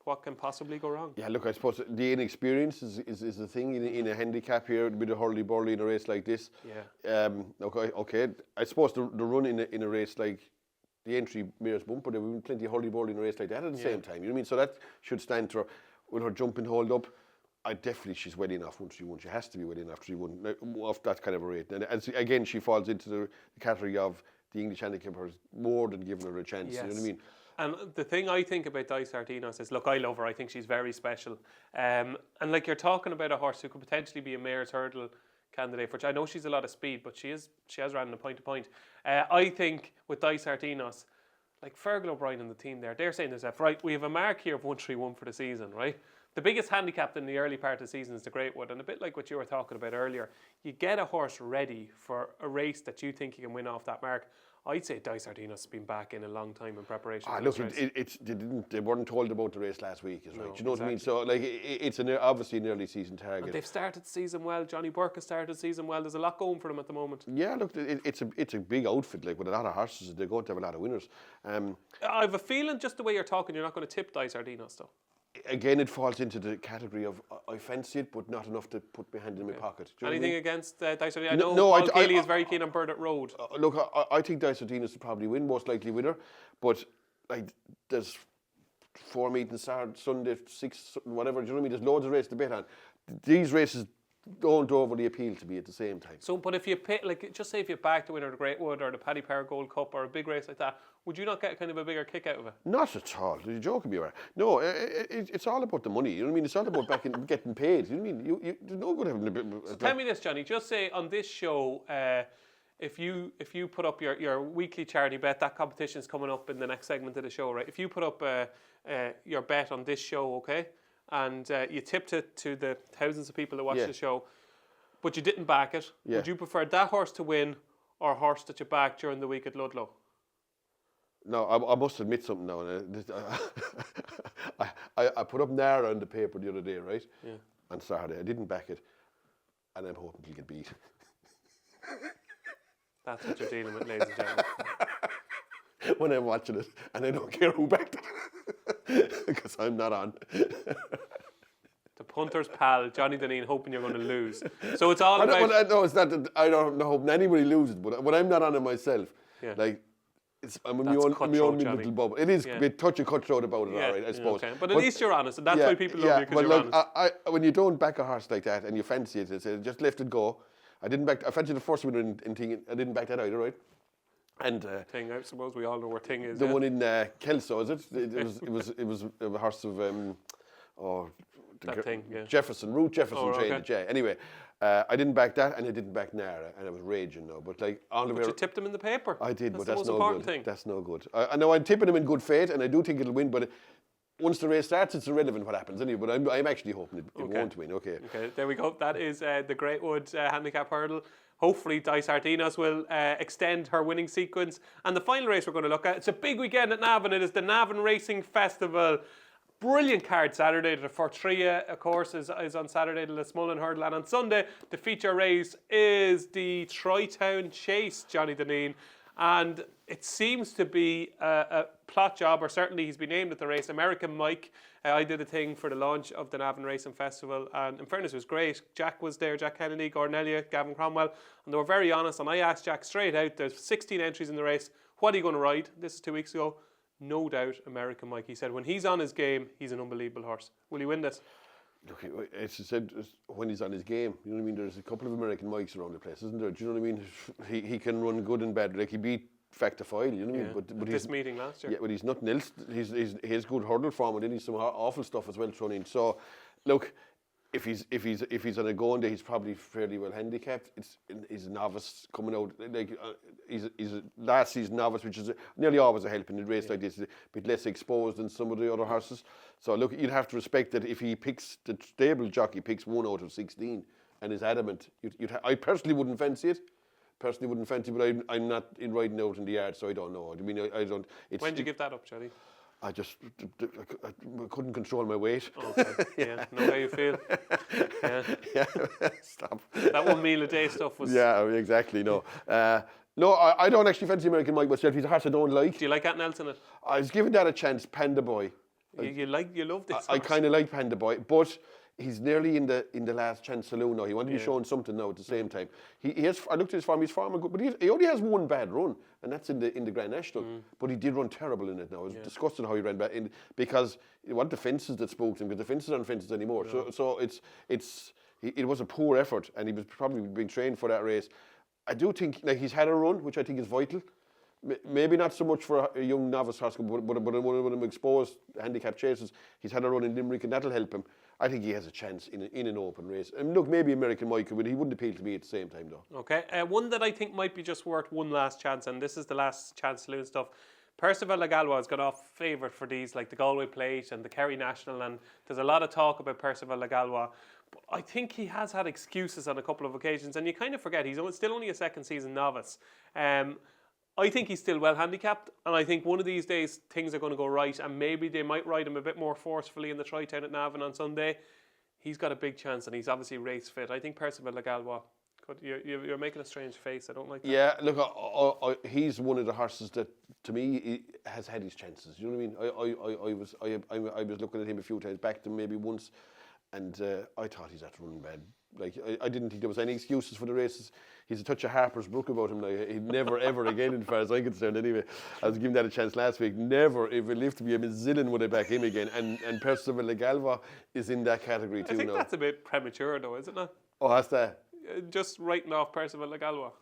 What can possibly go wrong? Yeah, look, I suppose the inexperience is the thing in a handicap here, a bit of hurly-burly in a race like this. Yeah. Okay. I suppose the run in a race like the entry Mayor's Bumper, there will be plenty of hurly-burly in a race like that at the same time. You know what I mean? So that should stand to her. With her jumping hold up, she's well enough once she won. She has to be well enough she won off that kind of a rate. And again, she falls into the category of the English handicappers more than giving her a chance. Yes. You know what I mean? And the thing I think about Dice Ardinos is, look, I love her. I think she's very special. And like you're talking about a horse who could potentially be a Mayor's Hurdle candidate, which I know she's a lot of speed, but she has ran in a point to point. I think with Dice Ardinos, like Fergal O'Brien and the team there, they're saying to themselves, right, we have a mark here of 131 for the season, right? The biggest handicap in the early part of the season is the Greatwood, and a bit like what you were talking about earlier, you get a horse ready for a race that you think you can win off that mark. I'd say Dice Ardinos has been back in a long time in preparation. Look, they weren't told about the race last week, is right. You know what I mean? So like, it's obviously an early season target. And they've started the season well. Johnny Burke has started the season well. There's a lot going for them at the moment. Yeah, look, it's a big outfit, like with a lot of horses. They're going to have a lot of winners. I have a feeling, just the way you're talking, you're not going to tip Dice Ardinos though. Again, it falls into the category of I fancy it, but not enough to put my hand in my pocket. Do you know Anything what I mean? against Dice Ardinos? I know Paul Keeley is very keen on Burdett Road. Look, I think Dice Ardinos will probably win, most likely winner. But like, there's 4 meetings Sunday, 6, whatever. Do you know what I mean? There's loads of races to bet on. These races don't overly appeal to me at the same time. So, but if you pay, like, just say if you back the winner of the Greatwood or the Paddy Power Gold Cup or a big race like that, would you not get kind of a bigger kick out of it? Not at all. You're joking me, right? No, it's all about the money. You know what I mean? It's all about getting paid. You know what I mean? There's no good having a bit. So tell me this, Johnny. Just say on this show, if you put up your weekly charity bet, that competition is coming up in the next segment of the show, right? If you put up your bet on this show, okay, and you tipped it to the thousands of people that watch the show, but you didn't back it, would you prefer that horse to win or a horse that you backed during the week at Ludlow? No, I must admit something now. I put up Nara on the paper the other day, right? Yeah. On Saturday. I didn't back it, and I'm hoping he'll get beat. That's what you're dealing with, ladies and gentlemen. When I'm watching it, and I don't care who backed it, because I'm not on. The punter's pal, Johnny Dineen, hoping you're going to lose. So it's all about... No, it's not that I don't hope anybody loses, but when I'm not on it myself, like... I'm in my own little bubble. It is a bit touch and cutthroat about it, all right, I suppose. Okay. But at least you're honest, and that's why people love you, because you're honest. When you don't back a horse like that and you fancy it, just let it go. I fancied the first winner in Thing. I didn't back that either, right? And Thing, I suppose we all know where Thing is. The one in Kelso, is it? It was a horse of Jefferson, Ruth Jefferson trained it. Yeah. Anyway. I didn't back that, and I didn't back Nara, and I was raging now. But like, but you tipped him in the paper. I did, but that's no good. Thing. That's no good. I know I'm tipping him in good faith, and I do think it'll win. But once the race starts, it's irrelevant what happens anyway. But I'm actually hoping it won't win. Okay. There we go. That is the Greatwood handicap hurdle. Hopefully, Dice Ardinos will extend her winning sequence. And the final race we're going to look at, it's a big weekend at Navan. It is the Navan Racing Festival. Brilliant card Saturday. The Fortria, of course, is on Saturday, the Lismullen Hurdle. And on Sunday, the feature race is the Tri-Town Chase, Johnny Dineen. And it seems to be a plot job, or certainly he's been named at the race. American Mike, I did a thing for the launch of the Navan Racing Festival, and in fairness, it was great. Jack was there, Jack Kennedy, Gordon Elliott, Gavin Cromwell, and they were very honest. And I asked Jack straight out, there's 16 entries in the race. What are you going to ride? This is 2 weeks ago. no doubt, American Mike. He said when he's on his game, he's an unbelievable horse. Will he win this? Look, it's said when he's on his game. You know what I mean? There's a couple of American Mikes around the place, isn't there? Do you know what I mean? He can run good and bad. Like he beat Factor File, you know what I mean? But this meeting last year. Yeah, but he's nothing else. He has good hurdle form, and then he's some awful stuff as well thrown in. So, look, if he's on a going day, he's probably fairly well handicapped. He's a novice coming out. Like he's a last season novice, which is nearly always a help in a race like this. A bit less exposed than some of the other horses. So look, you'd have to respect that if he picks the stable jockey picks 1 out of 16 and is adamant. I personally wouldn't fancy it. But I'm not in riding out in the yard, so I don't know. I mean, I don't. When did you give that up, Johnny? I couldn't control my weight. Okay, yeah, know how you feel. Yeah. Stop. That 1 meal a day stuff was... Yeah, exactly, no. No, I don't actually fancy American Mike myself. He's a horse I don't like. Do you like anything else in it? I was giving that a chance, Panda Boy. You love this I kind of like Panda Boy, but he's nearly in the last chance saloon now. He wanted to be showing something now at the same time. He has. I looked at his form. His form good, but he only has 1 bad run, and that's in the Grand National. But he did run terrible in it. Now it was disgusting how he ran back in because it wasn't the fences that spooked him, because the fences aren't fences anymore. No. So it was a poor effort, and he was probably being trained for that race. I do think like he's had a run, which I think is vital. Maybe not so much for a young novice horse, but one of them exposed handicap chasers. He's had a run in Limerick, and that'll help him. I think he has a chance in an open race. And look, maybe American Mike, but he wouldn't appeal to me at the same time, though. Okay, one that I think might be just worth one last chance, and this is the last chance saloon stuff. Percival Le Galois has got off favourite for these, like the Galway Plate and the Kerry National, and there's a lot of talk about Percival Le Galois. But I think he has had excuses on a couple of occasions, and you kind of forget he's still only a second season novice. I think he's still well handicapped, and I think one of these days things are going to go right, and maybe they might ride him a bit more forcefully in the Tri-Town at Navan on Sunday. He's got a big chance, and he's obviously race fit. I think Percival Le Galois. You're making a strange face. I don't like that. Yeah, look, he's one of the horses that, to me, he has had his chances. You know what I mean? I was looking at him a few times, back to him maybe once, and I thought he's after running bad. Like I didn't think there was any excuses for the races. He's a touch of Harper's Brook about him. Like he'd never ever again, as far as I'm concerned. Anyway, I was giving that a chance last week. Never, if it lived to be a zillion, would I back him again. And Percival Le Galois is in that category too. I think now. That's a bit premature, though, isn't it? Oh, that's that. Just writing off Percival Le Galois.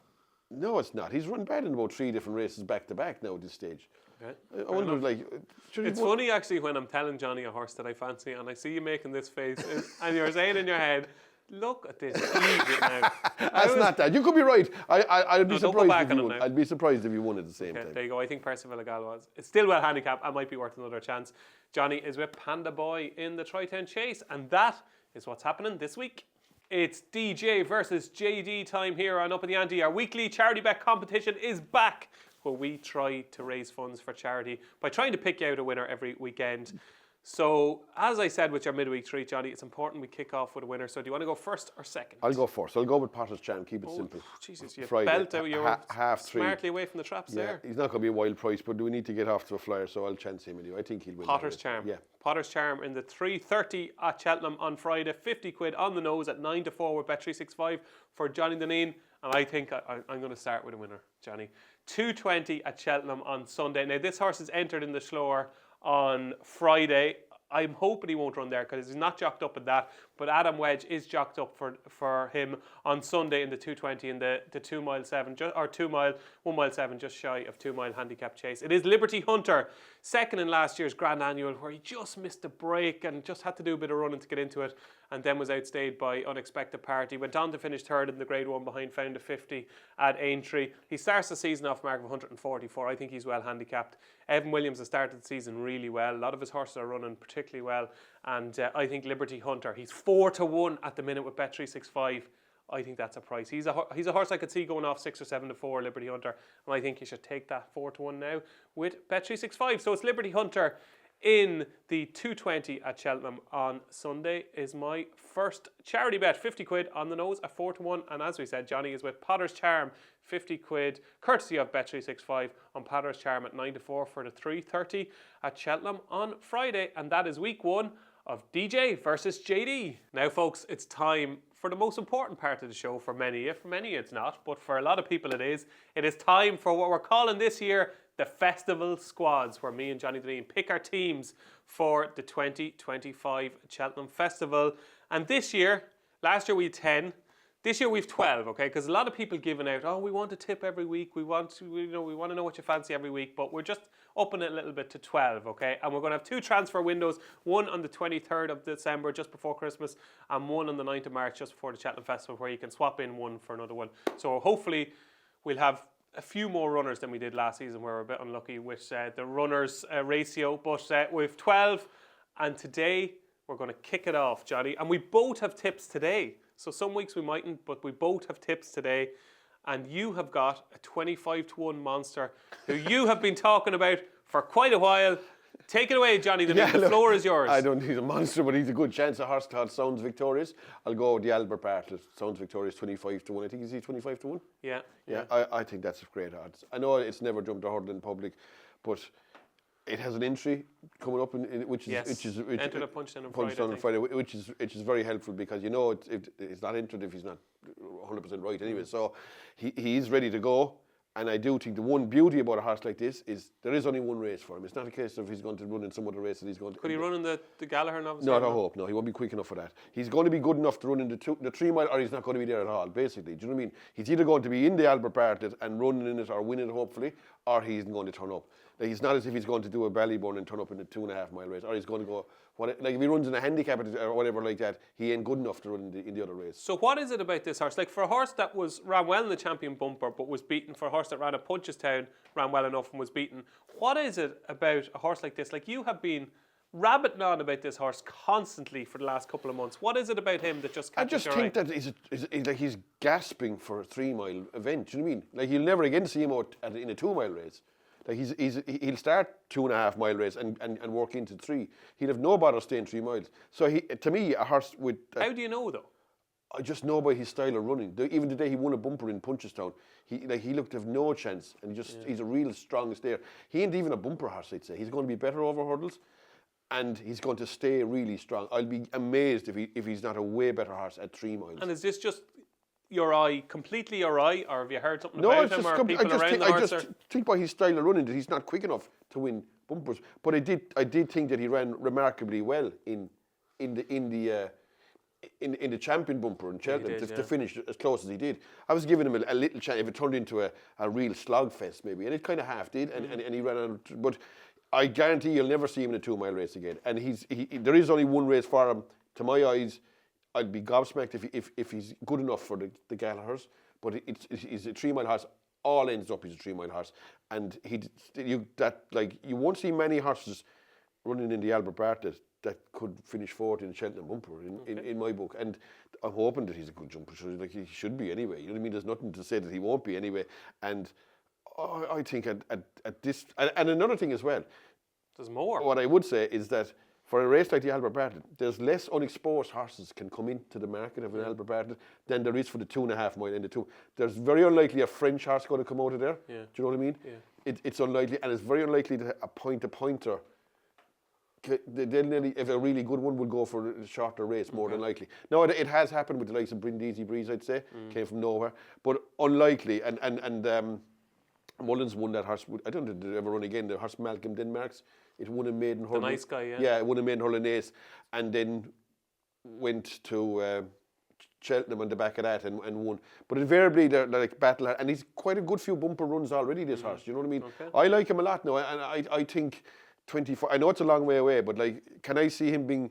No, it's not. He's run bad in about 3 different races back to back now at this stage. Okay. I wonder, like, it's funny actually when I'm telling Johnny a horse that I fancy, and I see you making this face, and you're saying in your head, "Look at this idiot now." That's not that. You could be right. I'd be surprised if you won. I'd be surprised if you won at the same time. There you go. I think Percival Le Galois is still well handicapped. I might be worth another chance. Johnny is with Panda Boy in the Tri-Town Chase, and that is what's happening this week. It's DJ versus JD time here on Upping The Ante. Our weekly charity bet competition is back, where we try to raise funds for charity by trying to pick out a winner every weekend. So, as I said with your midweek treat, Johnny, it's important we kick off with a winner. So, do you want to go first or second? I'll go first. I'll go with Potter's Charm. Keep it simple. Jesus, you Friday, belt out. You were half smartly away from the traps there. He's not going to be a wild price, but we need to get off to a flyer, so I'll chance him anyway. I think he'll win. Potter's Charm. Yeah. Potter's Charm in the 3:30 at Cheltenham on Friday. 50 quid on the nose at 9 to 4 with Bet365 for Johnny Dineen. And I think I'm going to start with a winner, Johnny. 2:20 at Cheltenham on Sunday. Now, this horse is entered in the Shlower on Friday. I'm hoping he won't run there because he's not jocked up at that. But Adam Wedge is jocked up for him on Sunday in the 2:20 in the 2 mile 7, or 2 mile, 1 mile 7, just shy of 2 mile handicap chase. It is Liberty Hunter, second in last year's Grand Annual, where he just missed a break and just had to do a bit of running to get into it, and then was outstayed by Unexpected Party. Went on to finish third in the Grade 1 behind Found a 50 at Aintree. He starts the season off mark of 144. I think he's well handicapped. Evan Williams has started the season really well. A lot of his horses are running particularly well, and I think Liberty Hunter, he's 4 to 1 at the minute with Bet365. I think that's a price. He's a horse I could see going off 6 or 7 to 4, Liberty Hunter, and I think you should take that 4 to 1 now with Bet365. So it's Liberty Hunter in the 2:20 at Cheltenham on Sunday is my first charity bet. 50 quid on the nose at 4 to 1. And as we said, Johnny is with Potter's Charm, 50 quid, courtesy of Bet365 on Potter's Charm at 9 to 4 for the 3:30 at Cheltenham on Friday. And that is week 1 of DJ versus JD. Now, folks, it's time for the most important part of the show for many. For many, it's not, but for a lot of people it is. It is time for what we're calling this year the festival squads, where me and Johnny Dineen pick our teams for the 2025 Cheltenham Festival. And this year, last year we had 10. This year we've 12, okay? Because a lot of people giving out, oh, we want a tip every week. We want to know what you fancy every week. But we're just upping it a little bit to 12, okay? And we're going to have 2 transfer windows, one on the 23rd of December, just before Christmas, and one on the 9th of March, just before the Cheltenham Festival, where you can swap in one for another one. So hopefully we'll have a few more runners than we did last season, where we're a bit unlucky with the runners ratio. But we've 12, and today we're going to kick it off, Johnny. And we both have tips today. So some weeks we mightn't, but we both have tips today. And you have got a 25-1 monster who you have been talking about for quite a while. Take it away, Johnny. The floor is yours. I don't think he's a monster, but he's a good chance. A horse called Sounds Victorious. I'll go with the Albert Bartlett. Sounds Victorious 25-1. I think is he 25-1? Yeah. I think that's a great odds. I know it's never jumped a hurdle in public, but it has an entry coming up, which entered a Punchestown on Friday, which is very helpful, because it's not entered if he's not 100% right anyway. So he is ready to go. And I do think the one beauty about a horse like this is there is only one race for him. It's not a case of he's going to run in some other race that he's going to... Could he run in the Gallagher novice? No, I hope. No, he won't be quick enough for that. He's going to be good enough to run in the 3 mile, or he's not going to be there at all, basically. Do you know what I mean? He's either going to be in the Albert Bartlett and running in it or win it, hopefully, or he isn't going to turn up. Like, he's not as if he's going to do a Ballyburn and turn up in a 2.5 mile race, or he's going to go... Like, if he runs in a handicap or whatever like that, he ain't good enough to run in the other race. So what is it about this horse? Like, for a horse that ran well in the Champion Bumper but was beaten, for a horse that ran at Punchestown, ran well enough and was beaten, what is it about a horse like this? Like, you have been rabbiting on about this horse constantly for the last couple of months. What is it about him that just catches your eye? I just think that he's gasping for a 3 mile event. Do you know what I mean? Like, you'll never again see him out in a 2 mile race. Like, he'll start 2.5 mile race and work into 3. He'll have no bother staying 3 miles. So to me, a horse with... How do you know, though? I just know by his style of running. Even the day he won a bumper in Punchestown, he looked to have no chance, and he's a real strong stayer. He ain't even a bumper horse, I'd say. He's going to be better over hurdles, and he's going to stay really strong. I'll be amazed if he's not a way better horse at 3 miles. And is this just completely your eye, or have you heard something about him, or people around the horse? I just think by his style of running that he's not quick enough to win bumpers. But I did think that he ran remarkably well in the Champion Bumper in Cheltenham to finish as close as he did. I was giving him a little chance if it turned into a real slogfest maybe, and it kind of half did, and he ran on. But I guarantee you'll never see him in a 2 mile race again. And there is only one race for him, to my eyes. I'd be gobsmacked if he's good enough for the Gallaghers, but he's a 3 mile horse. All ends up he's a 3 mile horse, and you won't see many horses running in the Albert Bartlett that could finish fourth in the Cheltenham Bumper in my book. And I'm hoping that he's a good jumper. Like, he should be anyway. You know what I mean? There's nothing to say that he won't be anyway. And I think at this, and another thing as well. There's more. What I would say is that for a race like the Albert Bartlett, there's less unexposed horses can come into the market of an Albert Bartlett than there is for the 2.5 mile and the 2. There's very unlikely a French horse going to come out of there. Yeah. Do you know what I mean? Yeah. It's unlikely, and it's very unlikely that a pointer. If a really good one will go for a shorter race, more than likely. Now, it has happened with the likes of Brindisi Breeze, I'd say, came from nowhere, but unlikely. And Mullins won that horse. I don't think they'll ever run again. The horse Malcolm Denmark's. It won a maiden hurling. The nice guy, yeah. Yeah, it won a maiden hurling ace, and then went to Cheltenham on the back of that and won. But invariably, they're like battle, and he's quite a good few bumper runs already, this horse. You know what I mean? Okay. I like him a lot now, and I think 24. I know it's a long way away, but like, could I see him being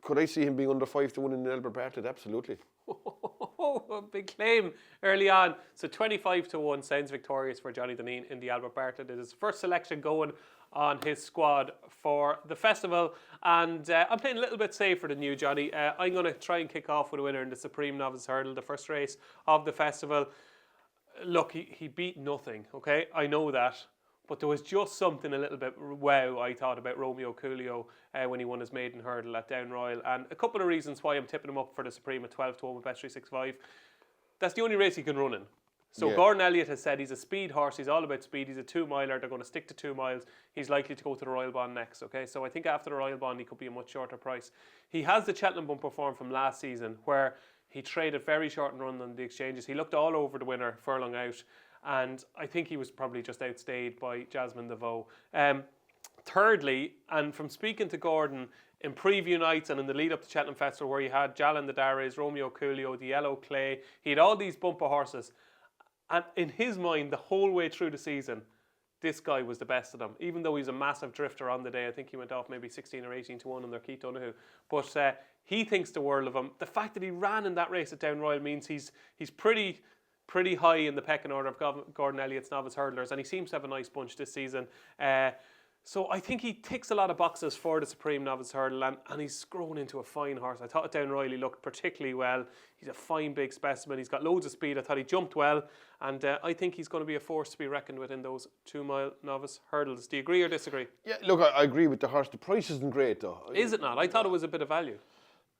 under 5-1 in the Albert Bartlett? Absolutely. A big claim early on. So 25-1 sounds victorious for Johnny Dineen in the Albert Bartlett. It is his first selection going on his squad for the festival, and I'm playing a little bit safer than you, Johnny. I'm going to try and kick off with a winner in the Supreme Novice Hurdle, the first race of the festival. Look, he beat nothing, okay? I know that. But there was just something a little bit wow, I thought, about Romeo Coolio when he won his maiden hurdle at Down Royal. And a couple of reasons why I'm tipping him up for the Supreme at 12-1 with Bet365. That's the only race he can run in. So Gordon Elliott has said he's a speed horse. He's all about speed. He's a 2 miler. They're going to stick to 2 miles. He's likely to go to the Royal Bond next. Okay, so I think after the Royal Bond he could be a much shorter price. He has the Cheltenham Bumper form from last season where he traded very short and run on the exchanges. He looked all over the winner furlong out. and I think he was probably just outstayed by Jasmine DeVoe. Thirdly, and from speaking to Gordon in preview nights and in the lead up to Cheltenham Festival, where he had Jalan the Dares, Romeo Coolio, the Yellow Clay, he had all these bumper horses, and in his mind, the whole way through the season, this guy was the best of them. Even though he's a massive drifter on the day, I think he went off maybe 16 or 18 to 1 on their Keith Donoghue. But he thinks the world of him. The fact that he ran in that race at Down Royal means he's pretty high in the pecking order of Gordon Elliott's novice hurdlers, and he seems to have a nice bunch this season. So I think he ticks a lot of boxes for the Supreme Novice Hurdle, and he's grown into a fine horse. I thought at Down Royal he looked particularly well. He's a fine big specimen. He's got loads of speed. I thought he jumped well, and I think he's going to be a force to be reckoned with in those 2 mile novice hurdles. Do you agree or disagree? Yeah, look, I agree with the horse. The price isn't great though. Is it not? I thought it was a bit of value.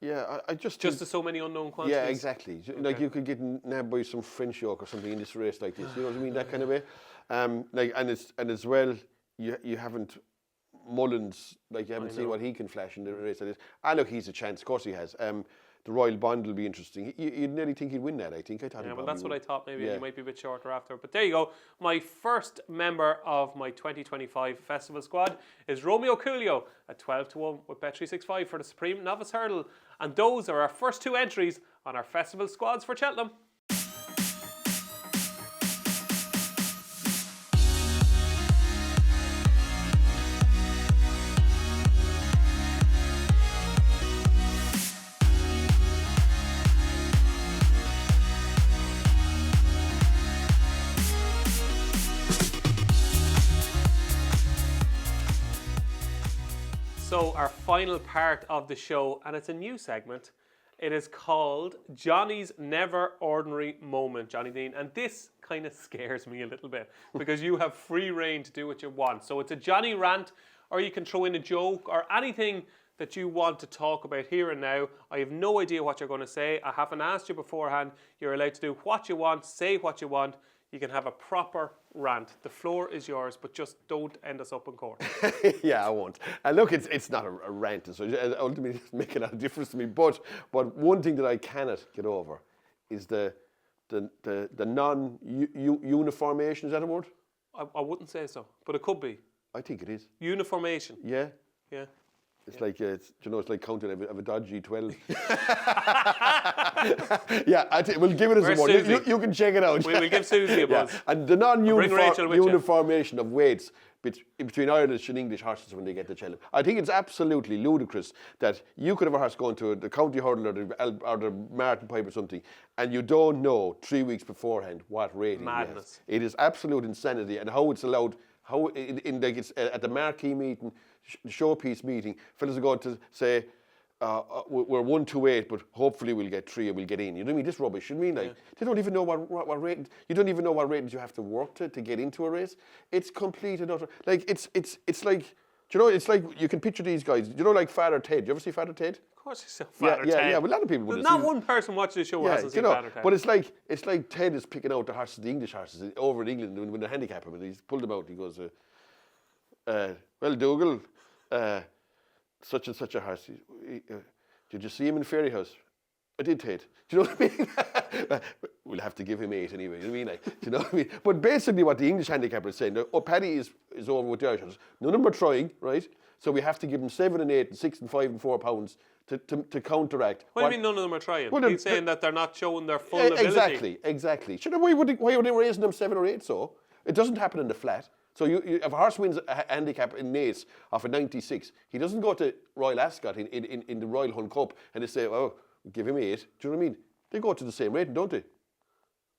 Yeah, I just to so many unknown quantities. Yeah, exactly. Okay. Like you could get nabbed by some French yoke or something in this race like this. You know what I mean? That kind of way. And as well, you haven't. Mullins, like you haven't seen what he can flash in the race like this. Look, he's a chance. Of course he has. The Royal Bond will be interesting. You'd nearly think he'd win that, I think. I thought. Yeah, well, that's what I thought. Maybe he might be a bit shorter after. But there you go. My first member of my 2025 festival squad is Romeo Coolio at 12 to 1 with Bet365 for the Supreme Novice Hurdle. And those are our first 2 entries on our festival squads for Cheltenham. So our final part of the show, and it's a new segment. It is called Johnny's Never Ordinary Moment, Johnny Dean. And this kind of scares me a little bit because you have free reign to do what you want. So it's a Johnny rant, or you can throw in a joke or anything that you want to talk about here and now. I have no idea what you're going to say. I haven't asked you beforehand. You're allowed to do what you want, say what you want. You can have a proper rant. The floor is yours, but just don't end us up in court. Yeah, I won't. And look, it's not a rant, so ultimately it's making a difference to me. But one thing that I cannot get over is the non-uniformation. Is that a word? I wouldn't say so, but it could be. I think it is. Uniformation. Yeah. Yeah. It's like, it's like counting of a dodgy 12. Yeah, we'll give it as a word. You can check it out. We'll give Susie a buzz. Yeah. And the non-uniformation of weights between Irish and English horses when they get to Cheltenham. I think it's absolutely ludicrous that you could have a horse going to the county hurdle or the Martin Pipe or something, and you don't know 3 weeks beforehand what rating Madness. It is absolute insanity, and how it's allowed. How it's at the marquee meeting, the showpiece meeting, fellas are going to say, we're 128, but hopefully we'll get 3 and we'll get in. You know what I mean? This rubbish. You know what I mean? Like, they don't even know what rating. You don't even know what ratings you have to work to get into a race. It's complete and utter. Like it's like, you know, it's like you can picture these guys. You know, like Father Ted. You ever see Father Ted? Of course, you saw Father Ted. Yeah. Well, a lot of people would. There's not one person watching the show who hasn't seen Father Ted. But it's like Ted is picking out the horses, the English horses over in England when they handicap him, and he's pulled them out. He goes, well, Dougal, such and such a horse. Did you see him in Fairyhouse? I did, Ted. Do you know what I mean? We'll have to give him 8 anyway. You know what I mean? Like, do you know what I mean? But basically, what the English handicapper is saying, Paddy is over with the Irish horses. None of them are trying, right? So we have to give them 7 and 8 and 6 and 5 and 4 pounds to counteract. What do you mean none of them are trying? Well, he's saying that they're not showing their full ability. Exactly. Why are they raising them 7 or 8 so? It doesn't happen in the flat. So if a horse wins a handicap in Naas off a 96, he doesn't go to Royal Ascot in the Royal Hunt Cup and they say, oh, give him 8. Do you know what I mean? They go to the same rating, don't they?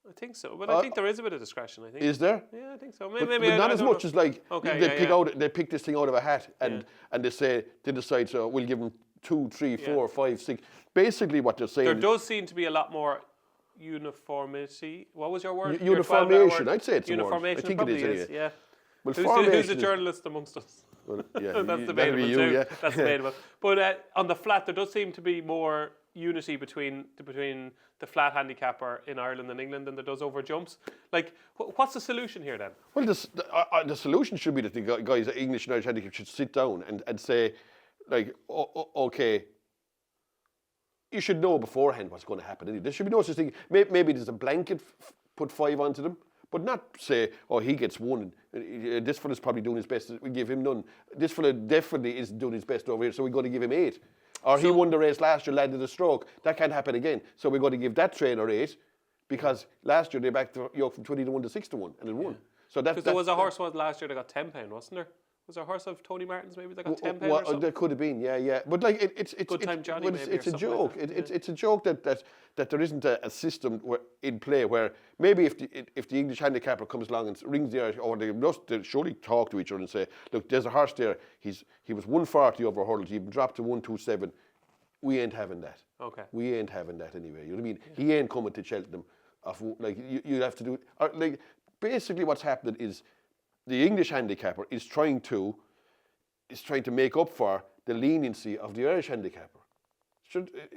I think so, but I think there is a bit of discretion. I think. Is there? Yeah, I think so. But not as much as like they pick this thing out of a hat and they decide, so we'll give them 2, 3, 4, 5, 6. Basically, what they're saying. There does seem to be a lot more uniformity. What was your word? Uniformation. I'd say it's uniformation. I think it is. Anyway. Yeah. Well, who's a journalist amongst us? Well, yeah, that's debatable too. Yeah. That's debatable. But on the flat, there does seem to be more unity between the flat handicapper in Ireland and England than there does over jumps. Like, what's the solution here then? Well, the solution should be that the guys, English and Irish handicap, should sit down and say, like, okay, you should know beforehand what's going to happen. There should be no such thing. Maybe there's a blanket put 5 onto them. but not say, oh, he gets one. This fella's probably doing his best. We give him none. This fella definitely isn't doing his best over here, so we're going to give him 8. Or he won the race last year, landed a stroke. That can't happen again. So we're going to give that trainer 8 because last year they backed York from 20 to 1 to 6 to 1 and it won. So because there was a horse last year that got £10, wasn't there? Was there a horse of Tony Martin's maybe that got £10 or something? There could have been, yeah. But like it's Good Time Johnny, but maybe, it's a joke. Like that. It's a joke that there isn't a system in play where maybe if the English handicapper comes along and rings the Irish, or they surely talk to each other and say, look, there's a horse there. He was 140 over hurdles. He dropped to 127. We ain't having that. Okay. We ain't having that anyway. You know what I mean? Yeah. He ain't coming to Cheltenham. You have to do it. Basically, what's happening is the English handicapper is trying to make up for the leniency of the Irish handicapper.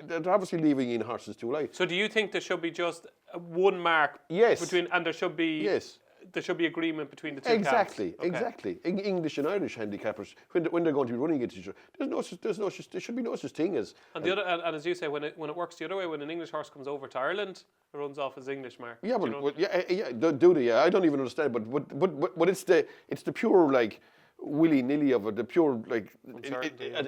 They're obviously leaving in horses too late. So do you think there should be just one mark between, and there should be agreement between the two Exactly, camps? Okay. exactly. English and Irish handicappers, when they're going to be running against each other, there should be no such thing as. And as you say, when it works the other way, when an English horse comes over to Ireland, it runs off his English mark. Yeah, I don't even understand, but it's the pure like willy-nilly of it, the pure like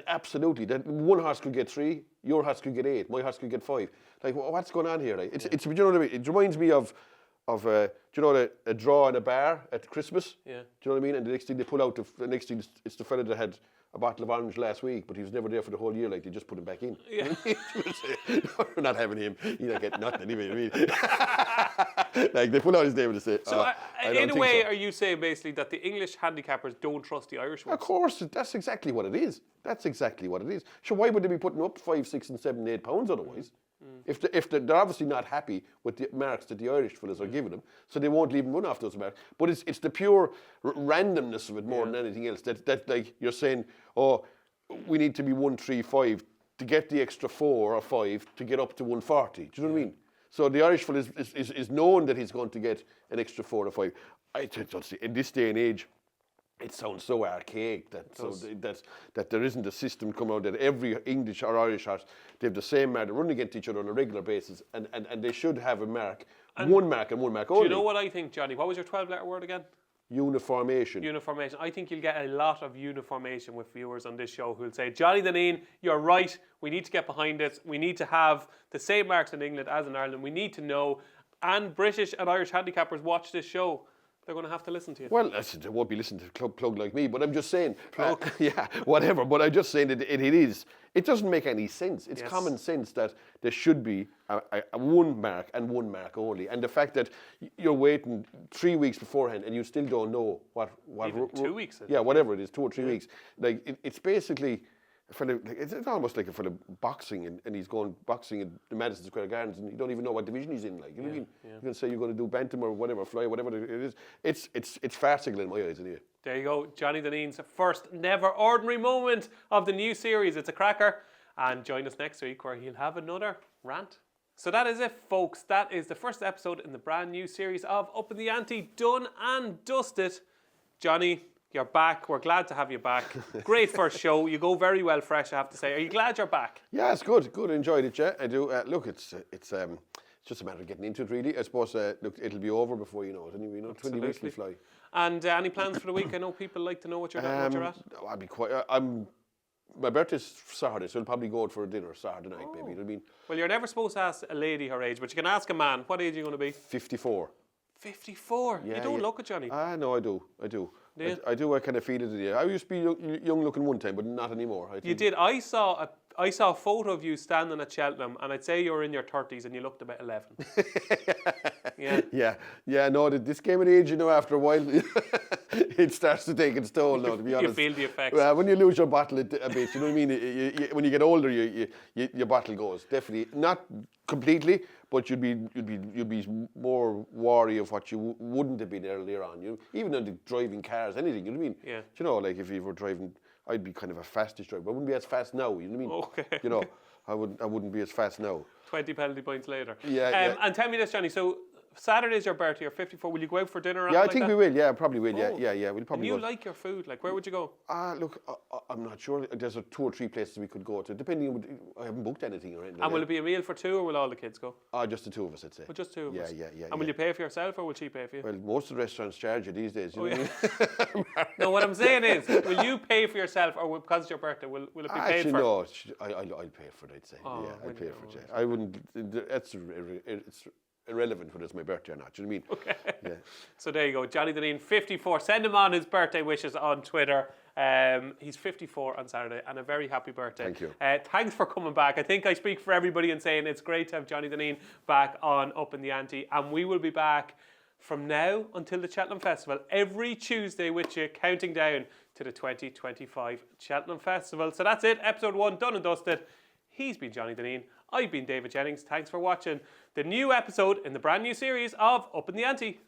absolutely. That one horse could get 3, your horse could get 8, my horse could get 5. Like what's going on here? Like, it's you know what I mean? It reminds me of do you know a draw in a bar at Christmas? Yeah. Do you know what I mean? And the next thing they pull out, the next thing it's the fella that had a bottle of orange last week, but he was never there for the whole year. Like they just put him back in. Yeah. We're not having him. He's not getting nothing. Anyway, I mean, like they pull out his name and they say. So in a way, are you saying basically that the English handicappers don't trust the Irish ones? Of course, that's exactly what it is. That's exactly what it is. So why would they be putting up 5, 6, and 7, 8 pounds otherwise? If they're obviously not happy with the marks that the Irish fellas are giving them, so they won't leave them run off those marks. But it's the pure randomness of it more than anything else. That like you're saying, oh, we need to be 135 to get the extra 4 or 5 to get up to 140. Do you know what I mean? So the Irish fella is known that he's going to get an extra 4 or 5. I don't see in this day and age. It sounds so archaic that there isn't a system come out that every English or Irish horse, they have the same mark, they run against each other on a regular basis, and they should have a mark, one mark and one mark only. Do you know what I think, Johnny? What was your 12-letter word again? Uniformation. Uniformation. I think you'll get a lot of uniformation with viewers on this show who'll say, Johnny Dineen, you're right, we need to get behind it, we need to have the same marks in England as in Ireland, we need to know, and British and Irish handicappers watch this show. They're going to have to listen to you. Well, they won't be listening to a club plug like me, but I'm just saying, whatever. But I'm just saying that it doesn't make any sense. It's common sense that there should be a one mark and one mark only. And the fact that you're waiting 3 weeks beforehand and you still don't know what even 2 weeks. Yeah, whatever it is, 2 or 3 weeks. Like it's basically. It's almost like a fella boxing and he's going boxing in the Madison Square Gardens and you don't even know what division he's in. Like you know what I mean? You can say you're going to do bantam or whatever, fly, whatever it is. It's farcical in my eyes, anyway. There you go, Johnny Dineen's first never ordinary moment of the new series. It's a cracker, and join us next week where he'll have another rant. So that is it, folks. That is the first episode in the brand new series of Upping The Ante, done and dusted. Johnny, you're back. We're glad to have you back. Great first show. You go very well fresh, I have to say. Are you glad you're back? Yeah, it's good. Good. Enjoyed it, yeah. I do. Look, it's just a matter of getting into it, really. I suppose, look, it'll be over before you know it. Anyway, 20 weeks will fly. And any plans for the week? I know people like to know what you're at. I'll be quite. My birthday's Saturday, so I'll probably go out for a dinner Saturday night, maybe. You know what I mean? Well, you're never supposed to ask a lady her age, but you can ask a man. What age are you going to be? 54. 54? Yeah, you don't look it, Johnny. No, I do. Yeah. I do. I kind of feel it. Yeah. I used to be young looking one time, but not anymore. You did. I saw a photo of you standing at Cheltenham, and I'd say you were in your 30s, and you looked about 11. Yeah. No, this came of age, after a while, it starts to take its toll. Now, to be honest, you feel the effects. Well, when you lose your bottle a bit, you know what I mean. When you get older, your bottle goes. Definitely not completely, but you'd be more wary of what you wouldn't have been earlier on. Even on the driving cars, anything. You know what I mean? Yeah. Like if you were driving, I'd be kind of a fastish driver. I wouldn't be as fast now. You know what I mean? Okay. I wouldn't be as fast now. 20 penalty points later. Yeah. And tell me this, Johnny. So Saturday's your birthday, you're 54. Will you go out for dinner or Yeah, I anything think like we will. Yeah, probably will. Oh. Yeah. We'll that? probably And you go. like your food. Like, where would you go? Look, I'm not sure. There's 2 or 3 places we could go to, depending on, I haven't booked anything or anything. And will it be a meal for 2 or will all the kids go? Just the 2 of us, I'd say. Well, just 2 of us. Yeah. And will you pay for yourself or will she pay for you? Well, most of the restaurants charge you these days. You know what I mean? No, what I'm saying is, will you pay for yourself or because it's your birthday, will it be paid Actually, for? no. I'll pay for it, I'd say. Oh, yeah, I'll will pay you? for it. Yeah. I wouldn't. It's irrelevant whether it's my birthday or not. Do you know what I mean? Okay. Yeah. So there you go, Johnny Dineen, 54. Send him on his birthday wishes on Twitter. He's 54 on Saturday, and a very happy birthday. Thank you. Thanks for coming back. I think I speak for everybody in saying it's great to have Johnny Dineen back on Upping The Ante, and we will be back from now until the Cheltenham Festival every Tuesday with you, counting down to the 2025 Cheltenham Festival. So that's it, episode 1 done and dusted. He's been Johnny Dineen. I've been David Jennings. Thanks for watching the new episode in the brand new series of Upping The Ante.